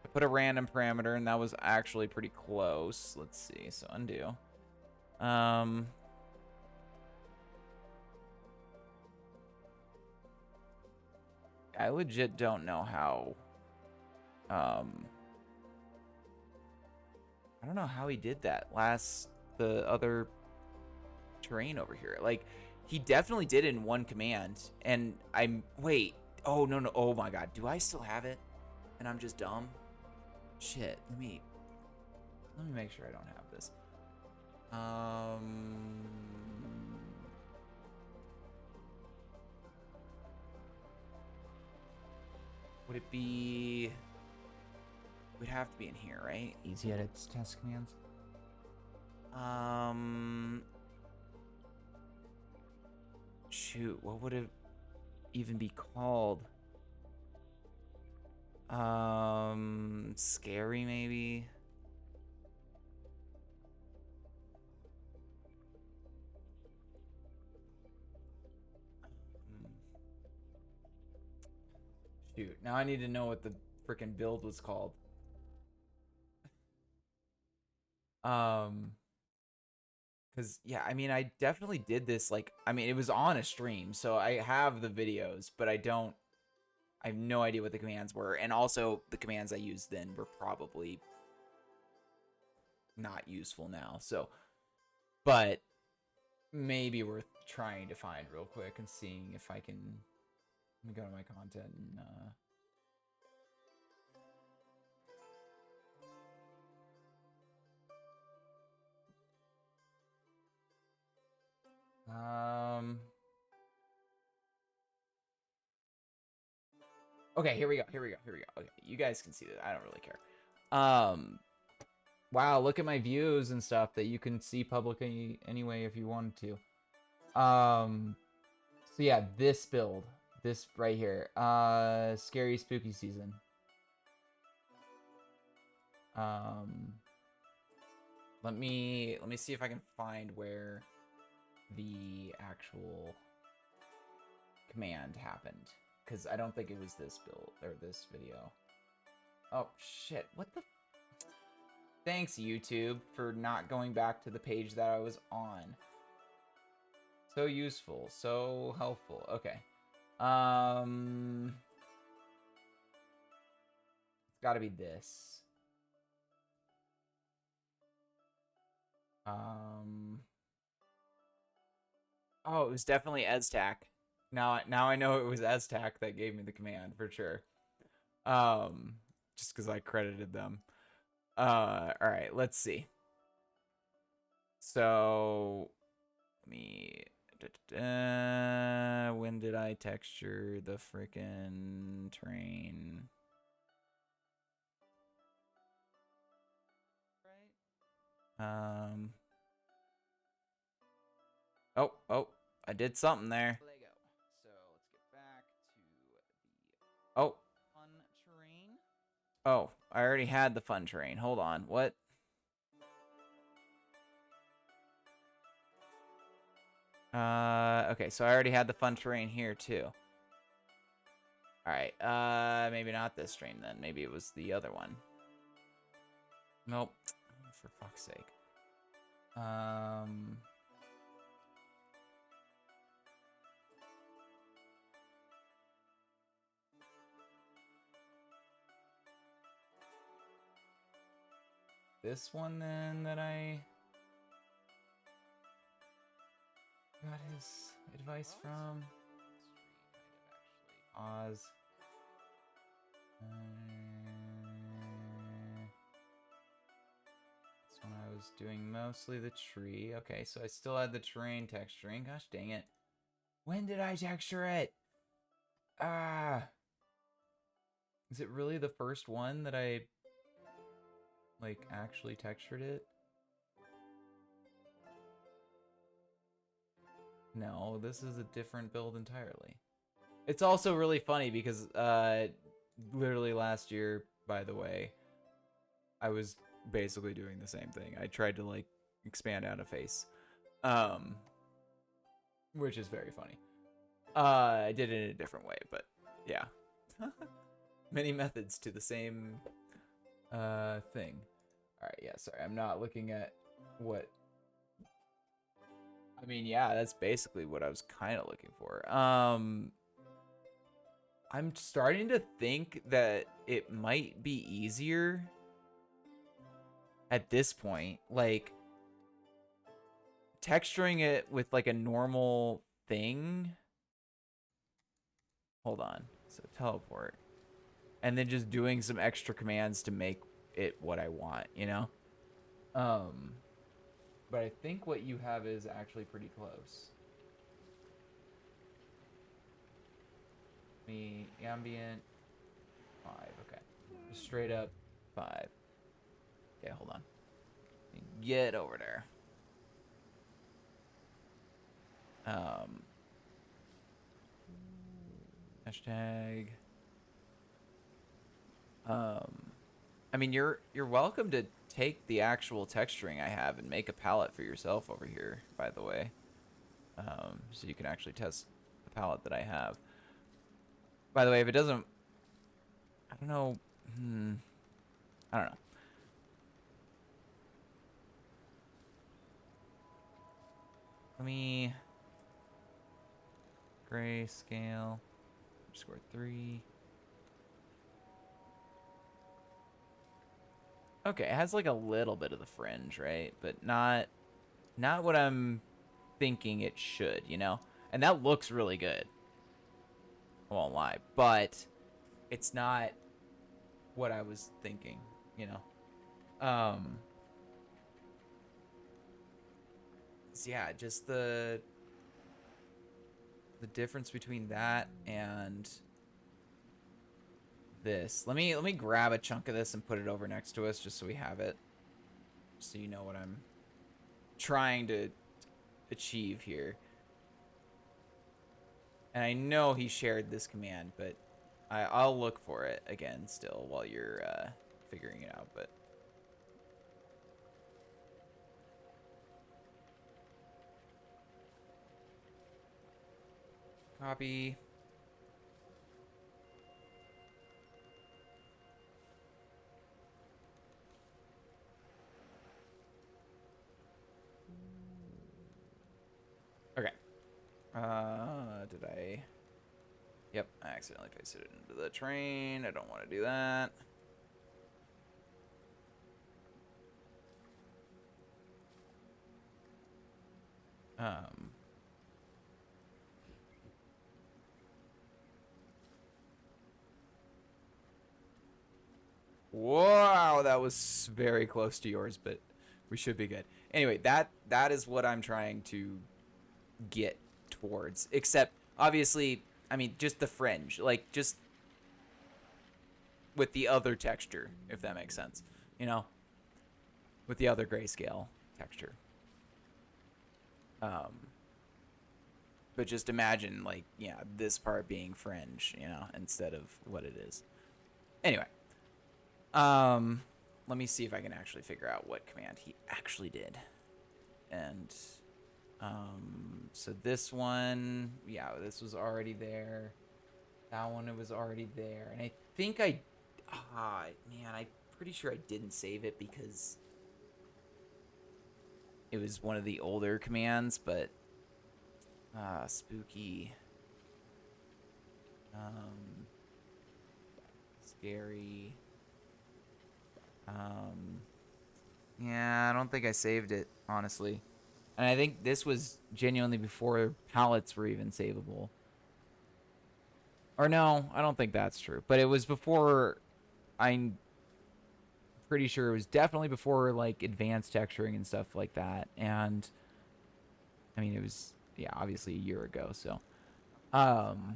I put a random parameter, and that was actually pretty close. Let's see. So undo. I legit don't know how. I don't know how he did that the other terrain over here. Like, he definitely did it in one command, and wait. Oh, no. Oh my god. Do I still have it? And I'm just dumb? Shit. Let me make sure I don't have this. Would it be... It would have to be in here, right? ezEdits test commands. Shoot, what would it even be called? Scary maybe. Shoot, now I need to know what the freaking build was called. Because, yeah, I mean, I definitely did this, like, I mean, it was on a stream, so I have the videos, but I have no idea what the commands were, and also the commands I used then were probably not useful now, so, but maybe worth trying to find real quick and seeing if I can, let me go to my content and, okay, here we go. Okay, you guys can see that. I don't really care. Wow, look at my views and stuff that you can see publicly anyway if you wanted to. So yeah, this build, this right here, scary spooky season. Let me see if I can find where the actual command happened, because I don't think it was this build or this video. Oh shit, what the? Thanks YouTube for not going back to the page that I was on. So useful, so helpful. Okay. It's gotta be this. Oh, it was definitely ezTac. Now I know it was ezTac that gave me the command for sure. Just because I credited them. All right, let's see. So, when did I texture the frickin' terrain? Right. Oh, I did something there. Lego. So let's get back to the fun terrain. Oh, I already had the fun terrain. Hold on. What? Okay, so I already had the fun terrain here too. Alright, maybe not this stream then. Maybe it was the other one. Nope. For fuck's sake. This one then that I got his advice from. Oz. This one I was doing mostly the tree. Okay, so I still had the terrain texturing. Gosh dang it. When did I texture it? Ah. Is it really the first one that I, like, actually textured it? No, this is a different build entirely. It's also really funny because, literally last year, by the way, I was basically doing the same thing. I tried to, like, expand out a face. Which is very funny. I did it in a different way, but yeah. Many methods to the same thing. Alright, yeah, sorry. I'm not looking at what... I mean, yeah, that's basically what I was kind of looking for. I'm starting to think that it might be easier at this point. Like, texturing it with, like, a normal thing. Hold on. So, teleport. And then just doing some extra commands to make it what I want, you know? But I think what you have is actually pretty close. Me, ambient, 5, okay. Just straight up 5. Okay, hold on. Get over there. Hashtag. I mean, you're welcome to take the actual texturing I have and make a palette for yourself over here, by the way. So you can actually test the palette that I have. By the way, if it doesn't I don't know. I don't know. Let me grayscale underscore 3. Okay, it has like a little bit of the fringe, right? But not what I'm thinking it should, you know? And that looks really good. I won't lie. But it's not what I was thinking, you know? So yeah, just the difference between that and this. Let me grab a chunk of this and put it over next to us just so we have it. So you know what I'm trying to achieve here. And I know he shared this command, but I'll look for it again still while you're figuring it out. But copy. Okay. Did I? Yep, I accidentally pasted it into the train. I don't want to do that. Wow, that was very close to yours, but we should be good. Anyway, that is what I'm trying to get towards. Except, obviously, I mean, just the fringe. Like, just with the other texture, if that makes sense. You know? With the other grayscale texture. But just imagine, like, yeah, this part being fringe, you know, instead of what it is. Anyway. Let me see if I can actually figure out what command he actually did. And, so this one, yeah, this was already there. That one, it was already there. And I think man, I'm pretty sure I didn't save it because it was one of the older commands, but, spooky, scary, yeah, I don't think I saved it, honestly. And I think this was genuinely before palettes were even savable. Or no, I don't think that's true. But it was before, I'm pretty sure it was definitely before, like, advanced texturing and stuff like that. And, I mean, it was, yeah, obviously a year ago, so. Damn,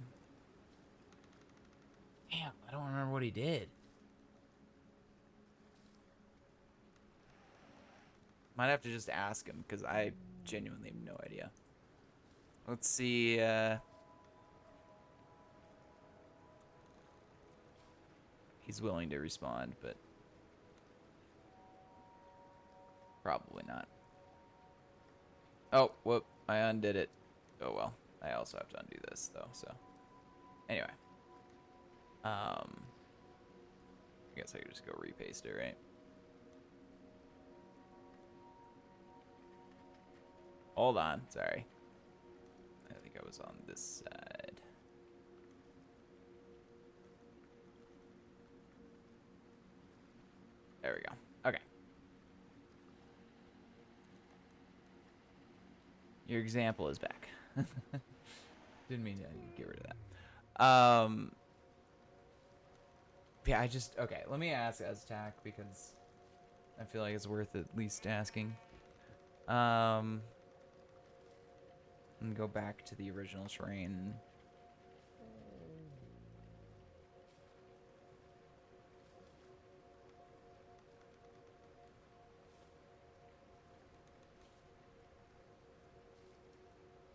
I don't remember what he did. Might have to just ask him, because I genuinely have no idea. Let's see, he's willing to respond, but probably not. Oh, whoop, I undid it. Oh well, I also have to undo this though, so. Anyway. I guess I could just go repaste it, right? Hold on, sorry. I think I was on this side. There we go. Okay. Your example is back. Didn't mean to get rid of that. Yeah, okay, let me ask Aztac because I feel like it's worth at least asking. And go back to the original terrain.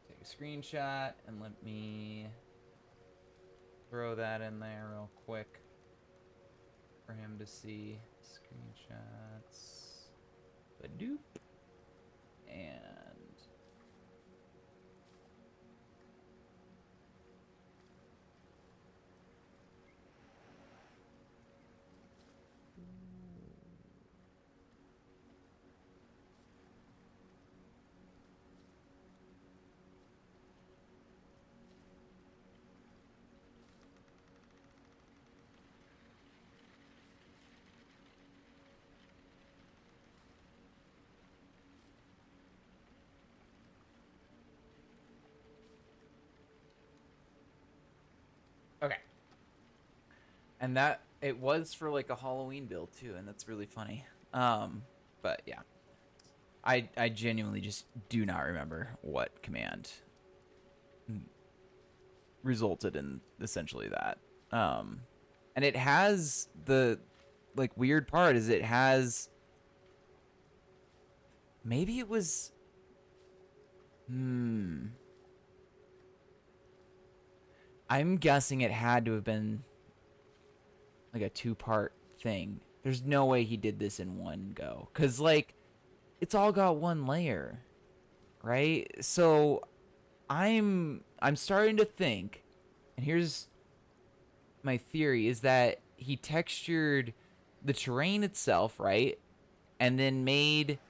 Take a screenshot and let me throw that in there real quick for him to see. Screenshots. Badoop. And And that it was for like a Halloween build too, and that's really funny. But yeah, I genuinely just do not remember what command resulted in essentially that. And it has the like weird part is it has maybe it was I'm guessing it had to have been like a two-part thing. There's no way he did this in one go. Cause like it's all got one layer, right? So I'm starting to think, and here's my theory is that he textured the terrain itself, right? And then made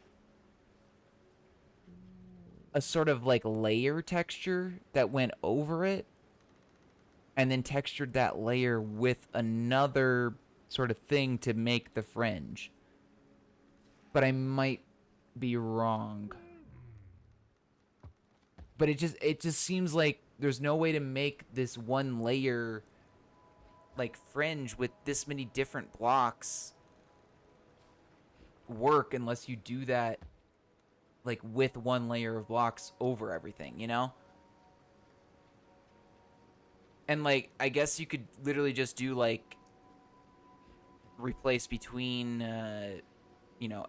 a sort of like layer texture that went over it and then textured that layer with another sort of thing to make the fringe. But I might be wrong. But it just seems like there's no way to make this one layer like fringe with this many different blocks work unless you do that like with one layer of blocks over everything, you know? And like I guess you could literally just do like replace between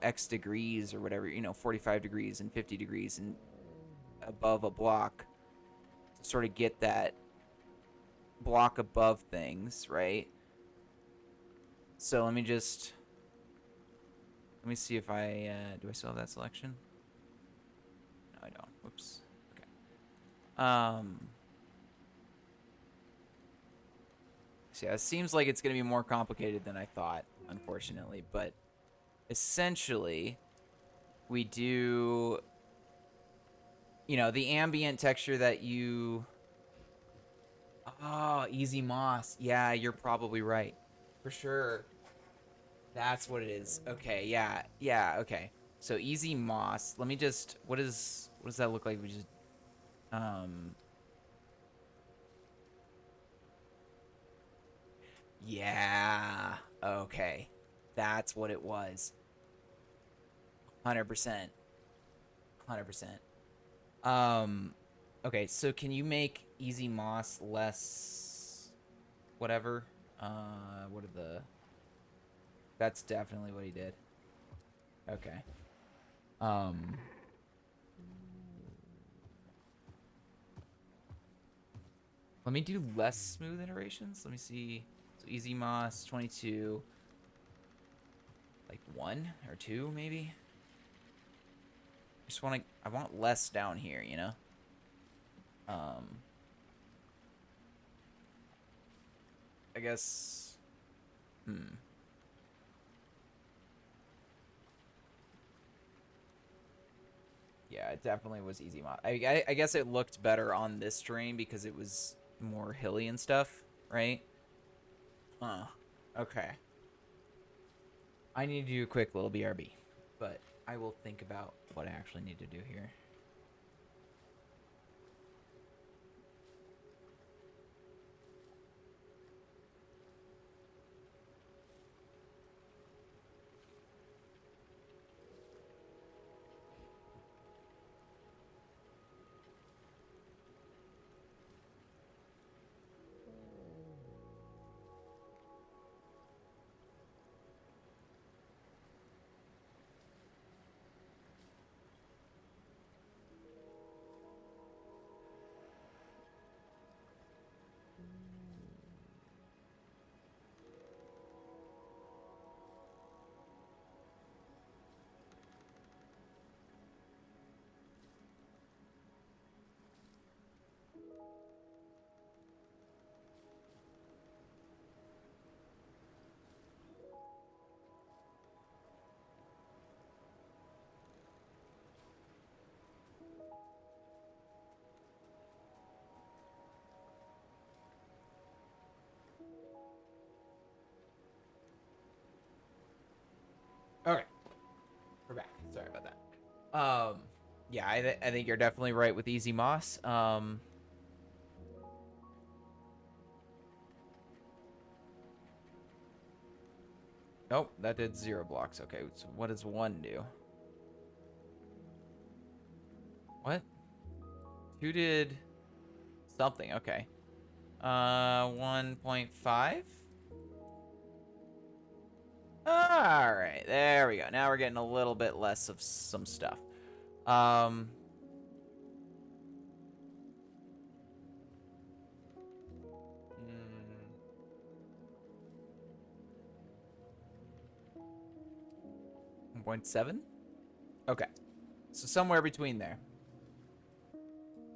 X degrees or whatever, 45 degrees and 50 degrees and above a block to sort of get that block above things, right? So let me see if I do I still have that selection? No, I don't. Whoops. Okay. So yeah, it seems like it's gonna be more complicated than I thought, unfortunately, but essentially we do the ambient texture that you easy moss. Yeah, you're probably right. For sure. That's what it is. Okay, yeah. Yeah, okay. So easy moss. Let me just what does that look like? We just um yeah. Okay. That's what it was. 100%. 100%. Okay, so can you make easy moss less whatever? What are the That's definitely what he did. Okay. Um Let me do less smooth iterations. Let me see. So easy moss 22 like 1 or 2 maybe. I want less down here, you know? I guess Yeah, it definitely was easy mod. I guess it looked better on this terrain because it was more hilly and stuff, right? Okay. I need to do a quick little BRB, but I will think about what I actually need to do here. Okay, we're back. Sorry about that. Yeah, I think you're definitely right with easy moss. Oh, that did 0 blocks. Okay, so what does 1 do? What? 2 did something. Okay. 1.5? Alright, there we go. Now we're getting a little bit less of some stuff. 1.7? Okay. So somewhere between there.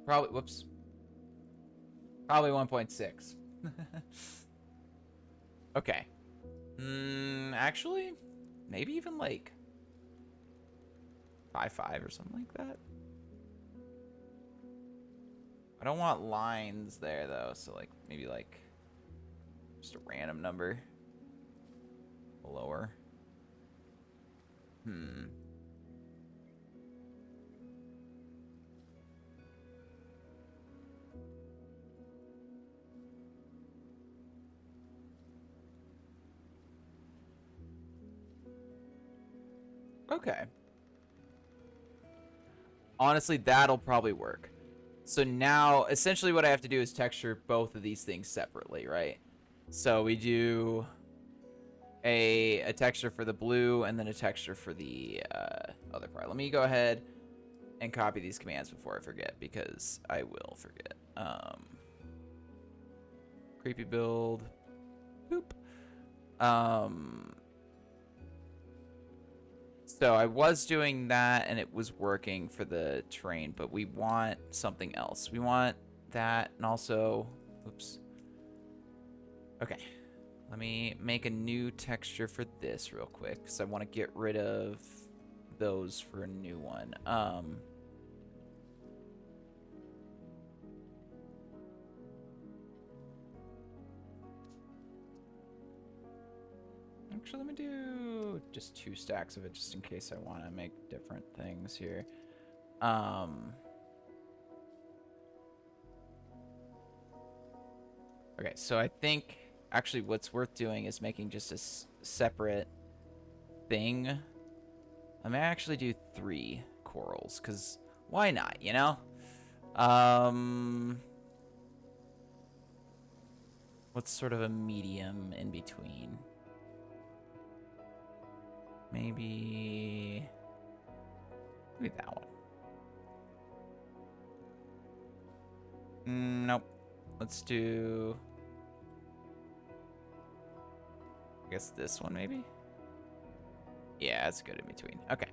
Probably, whoops. Probably 1.6. Okay. Actually, maybe even like 5.5 or something like that. I don't want lines there though, so like maybe like just a random number. Lower. Okay. Honestly, that'll probably work. So now, essentially what I have to do is texture both of these things separately, right? So we do a texture for the blue and then a texture for the other part. Let me go ahead and copy these commands before I forget, because I will forget. Creepy build. Boop. So I was doing that and it was working for the train, but we want something else. We want that and also, oops. Okay, let me make a new texture for this real quick because I want to get rid of those for a new one. Actually, let me do just 2 stacks of it just in case I want to make different things here. Okay, so I think actually what's worth doing is making just a separate thing. I may actually do 3 corals, because why not, you know? What's sort of a medium in between? Maybe that one. Nope. Let's do, I guess this one maybe? Yeah, that's good in between. Okay.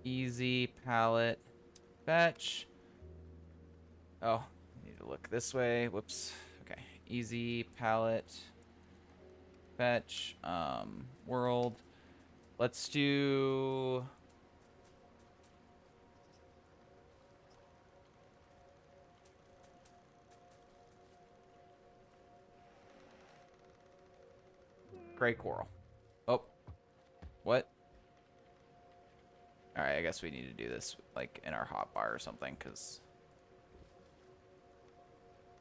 Easy palette fetch. Oh, I need to look this way. Whoops. Okay. Easy palette fetch. World. Let's do. Gray coral. Oh. What? Alright, I guess we need to do this like in our hotbar or something, because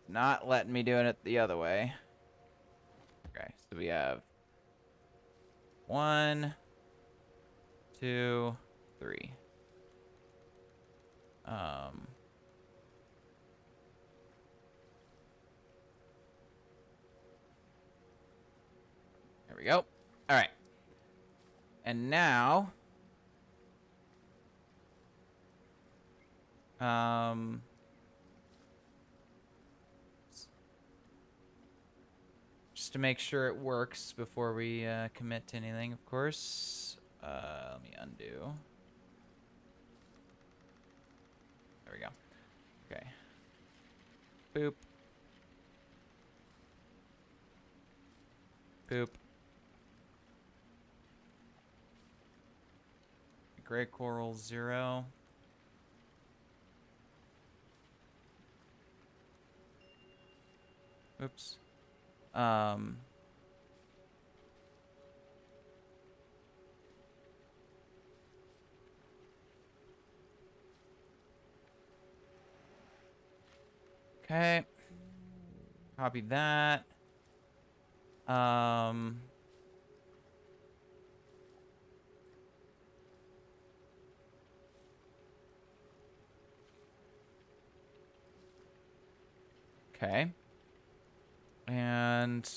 not letting me doing it the other way. Okay, so we have 1, 2, 3. There we go. All right. And now, just to make sure it works before we commit to anything, of course. Let me undo. There we go. Okay. Boop. Boop. Gray coral 0. Oops. Okay. Copy that. Okay. And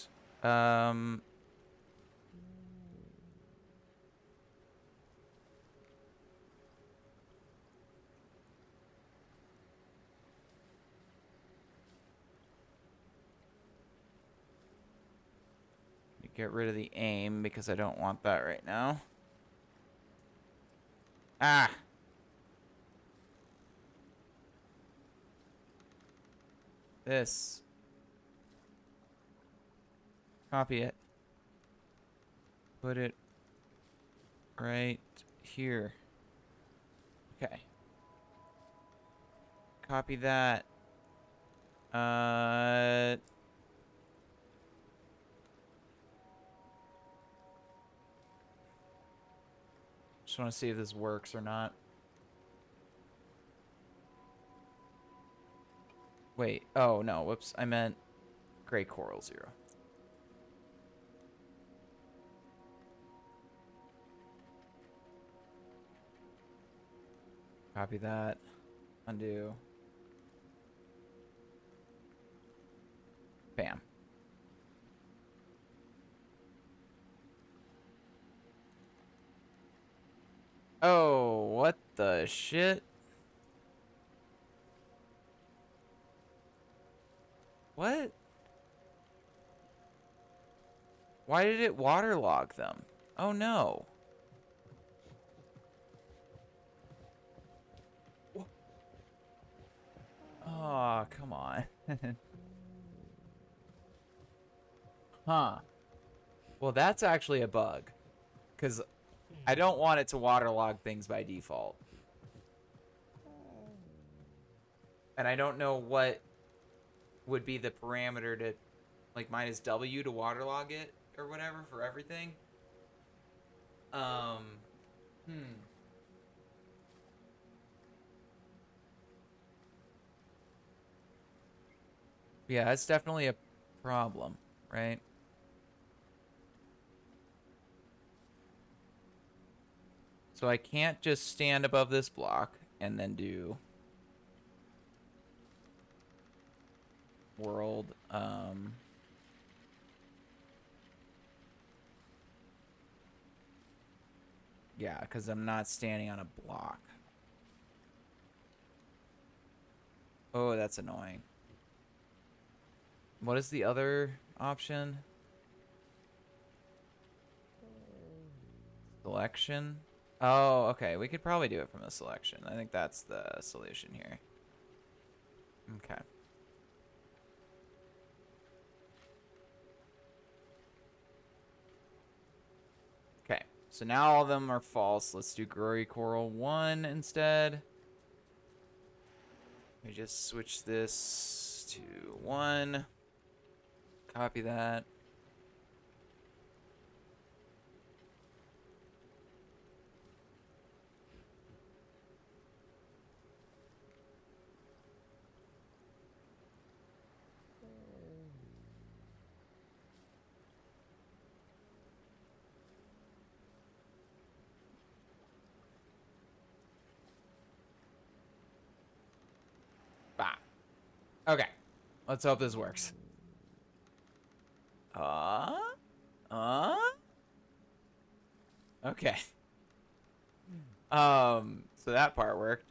get rid of the aim because I don't want that right now. Ah. This. Copy it. Put it right here. Okay. Copy that. Just want to see if this works or not. Wait. Oh, no. Whoops. I meant gray coral 0. Copy that. Undo. Bam. Oh, what the shit? What? Why did it waterlog them? Oh no. Oh, come on. Huh. Well, that's actually a bug. Because I don't want it to waterlog things by default. And I don't know what would be the parameter to, like, -W to waterlog it or whatever for everything. Yeah, it's definitely a problem, right? So I can't just stand above this block and then do world. Yeah, because I'm not standing on a block. Oh, that's annoying. What is the other option? Selection? Oh, okay. We could probably do it from the selection. I think that's the solution here. Okay. Okay. So now all of them are false. Let's do Glory Coral 1 instead. Let me just switch this to 1. Copy that. Bah. Okay. Let's hope this works. Okay. So that part worked.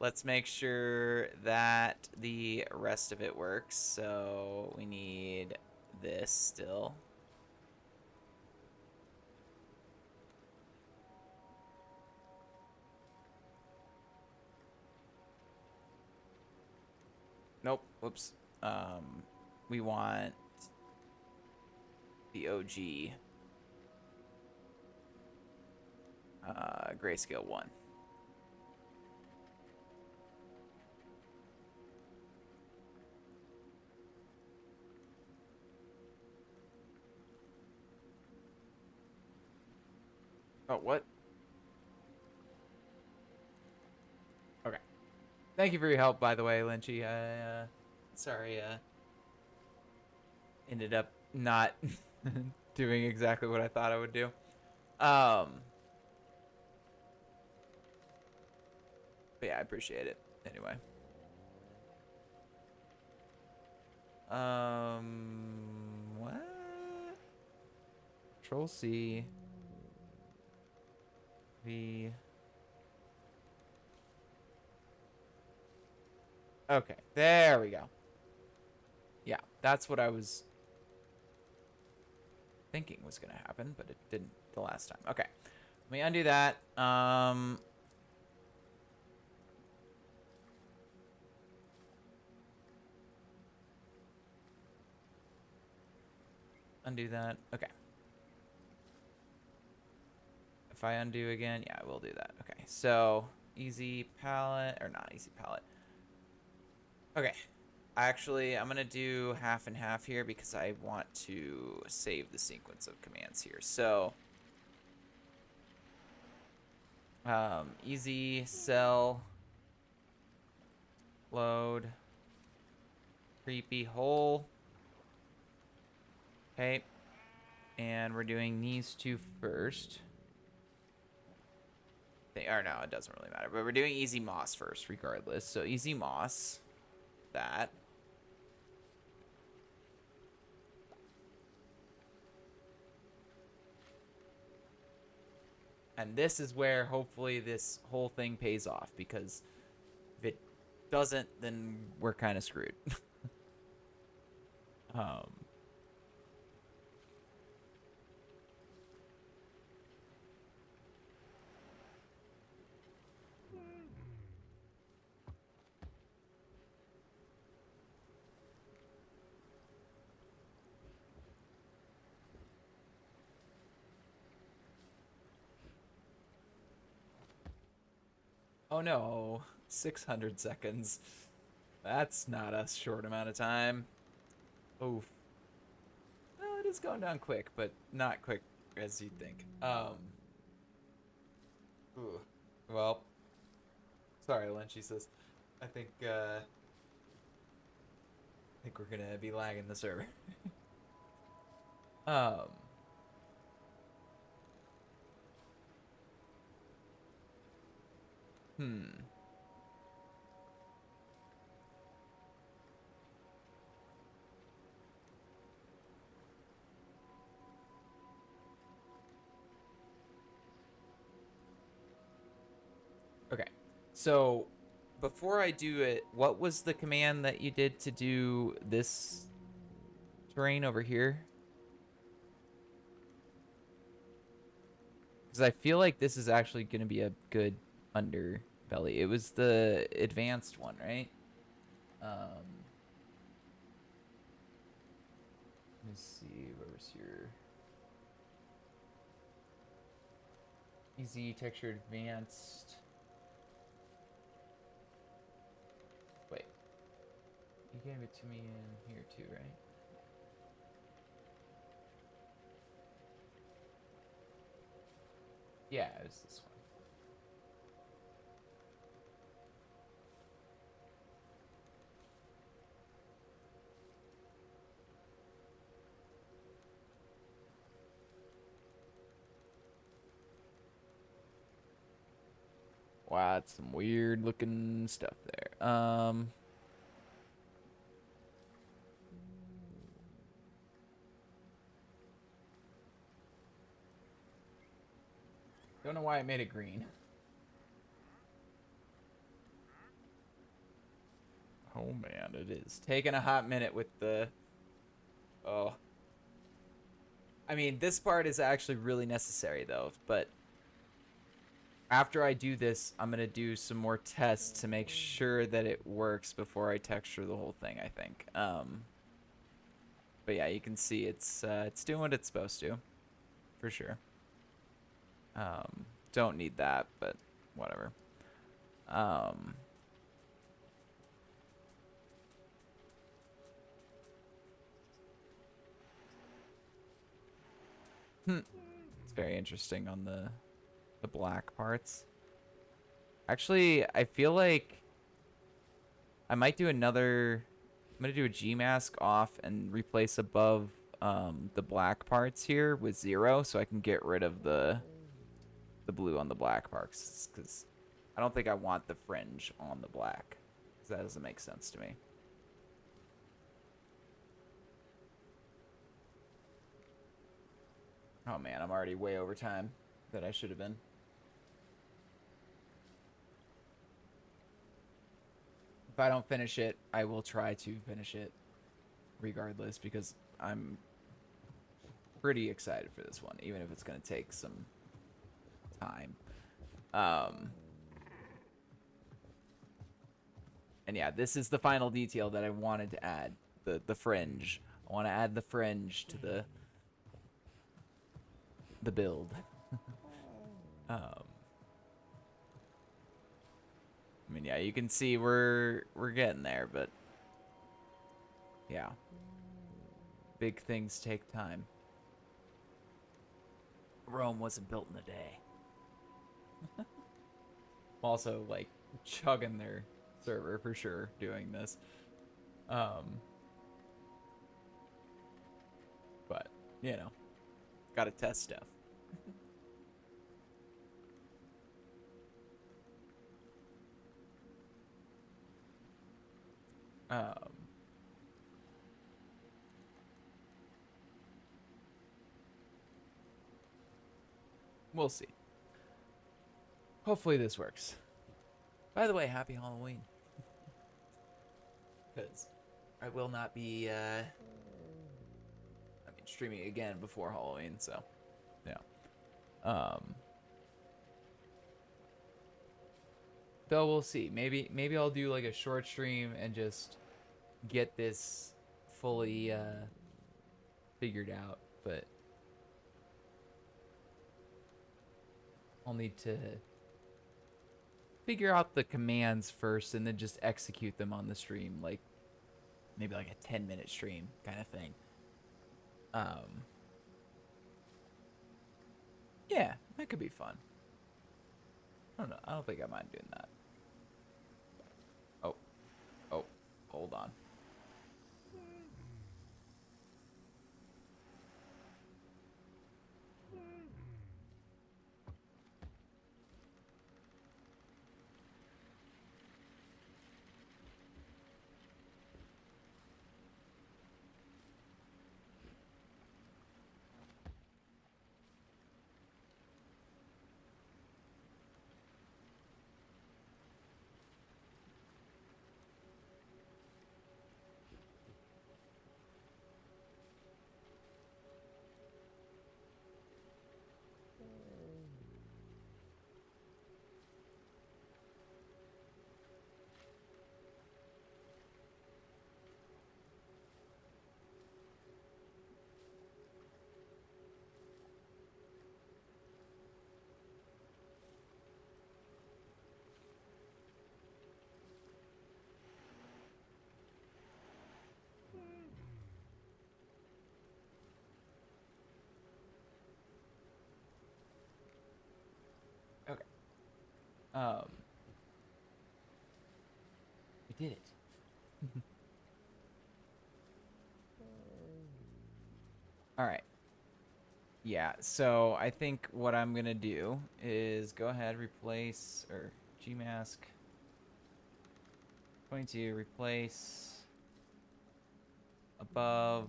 Let's make sure that the rest of it works. So we need this still. Nope. Whoops. We want the OG grayscale 1. Oh, what? Okay. Thank you for your help, by the way, Lynchy. Sorry, ended up not doing exactly what I thought I would do. But yeah, I appreciate it. Anyway. What? Control C. V. Okay, there we go. Yeah, that's what I was thinking was gonna happen, but it didn't the last time. Okay, let me undo that. Undo that. Okay. If I undo again, yeah, I will do that. Okay, so easy palette, or not easy palette. Okay, actually, I'm gonna do half and half here because I want to save the sequence of commands here. So, easy cell load creepy hole. Okay, and we're doing these two first. Or no, it doesn't really matter. But we're doing easy moss first, regardless. So easy moss, that. And this is where hopefully this whole thing pays off, because if it doesn't, then we're kind of screwed. Oh no, 600 seconds. That's not a short amount of time. Oof. No, it is going down quick, but not quick as you'd think. Ooh. Well, sorry, Lycheesis. I think we're gonna be lagging the server. um. Hmm. Okay. So before I do it, what was the command that you did to do this terrain over here? Because I feel like this is actually going to be a good underbelly. It was the advanced one, right? Let me see. Where was your easy texture advanced? Wait. You gave it to me in here too, right? Yeah, it was this one. Wow, that's some weird looking stuff there. Don't know why I made it green. Oh man, it is taking a hot minute with the... Oh. I mean, this part is actually really necessary though, but after I do this, I'm going to do some more tests to make sure that it works before I texture the whole thing, I think. But yeah, you can see it's doing what it's supposed to, for sure. Don't need that, but whatever. It's very interesting on the black parts. Actually, I feel like I might do another I'm gonna do a G mask off and replace above the black parts here with 0, so I can get rid of the blue on the black parts, because I don't think I want the fringe on the black, because that doesn't make sense to me. Oh man, I'm already way over time that I should have been. If I don't finish it, I will try to finish it regardless, because I'm pretty excited for this one, even if it's going to take some time. And yeah, this is the final detail that I wanted to add, the fringe. I want to add the fringe to the build. I mean, yeah, you can see we're getting there, but yeah, big things take time. Rome wasn't built in a day. Also, like, chugging their server for sure doing this. But, you know, gotta test stuff. We'll see. Hopefully this works. By the way, happy Halloween. Because I will not be, streaming again before Halloween, so, yeah. Though we'll see. Maybe I'll do, like, a short stream and just get this fully, figured out, but I'll need to figure out the commands first and then just execute them on the stream, like maybe like a 10-minute stream kind of thing. Yeah, that could be fun. I don't know. I don't think I mind doing that. Oh, hold on. Okay. We did it. All right. Yeah, so I think what I'm gonna do is go ahead, replace, or gmask 22, replace above,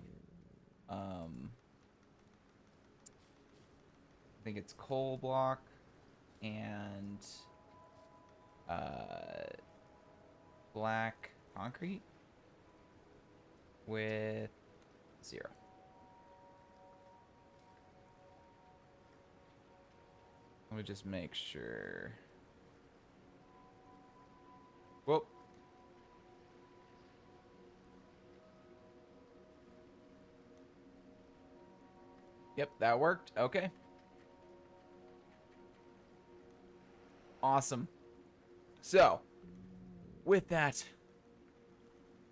I think it's coal block and black concrete with 0. Let me just make sure. Whoop. Yep, that worked. Okay. Awesome. So, with that,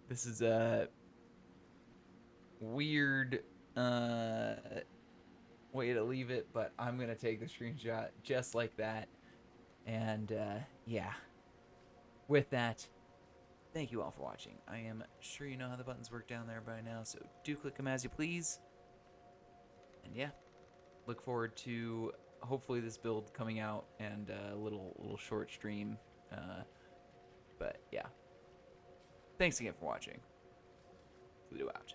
this is a weird way to leave it, but I'm going to take the screenshot just like that. And, yeah. With that, thank you all for watching. I am sure you know how the buttons work down there by now, so do click them as you please. And yeah, look forward to hopefully this build coming out and a little short stream. But yeah, thanks again for watching. Ludo out.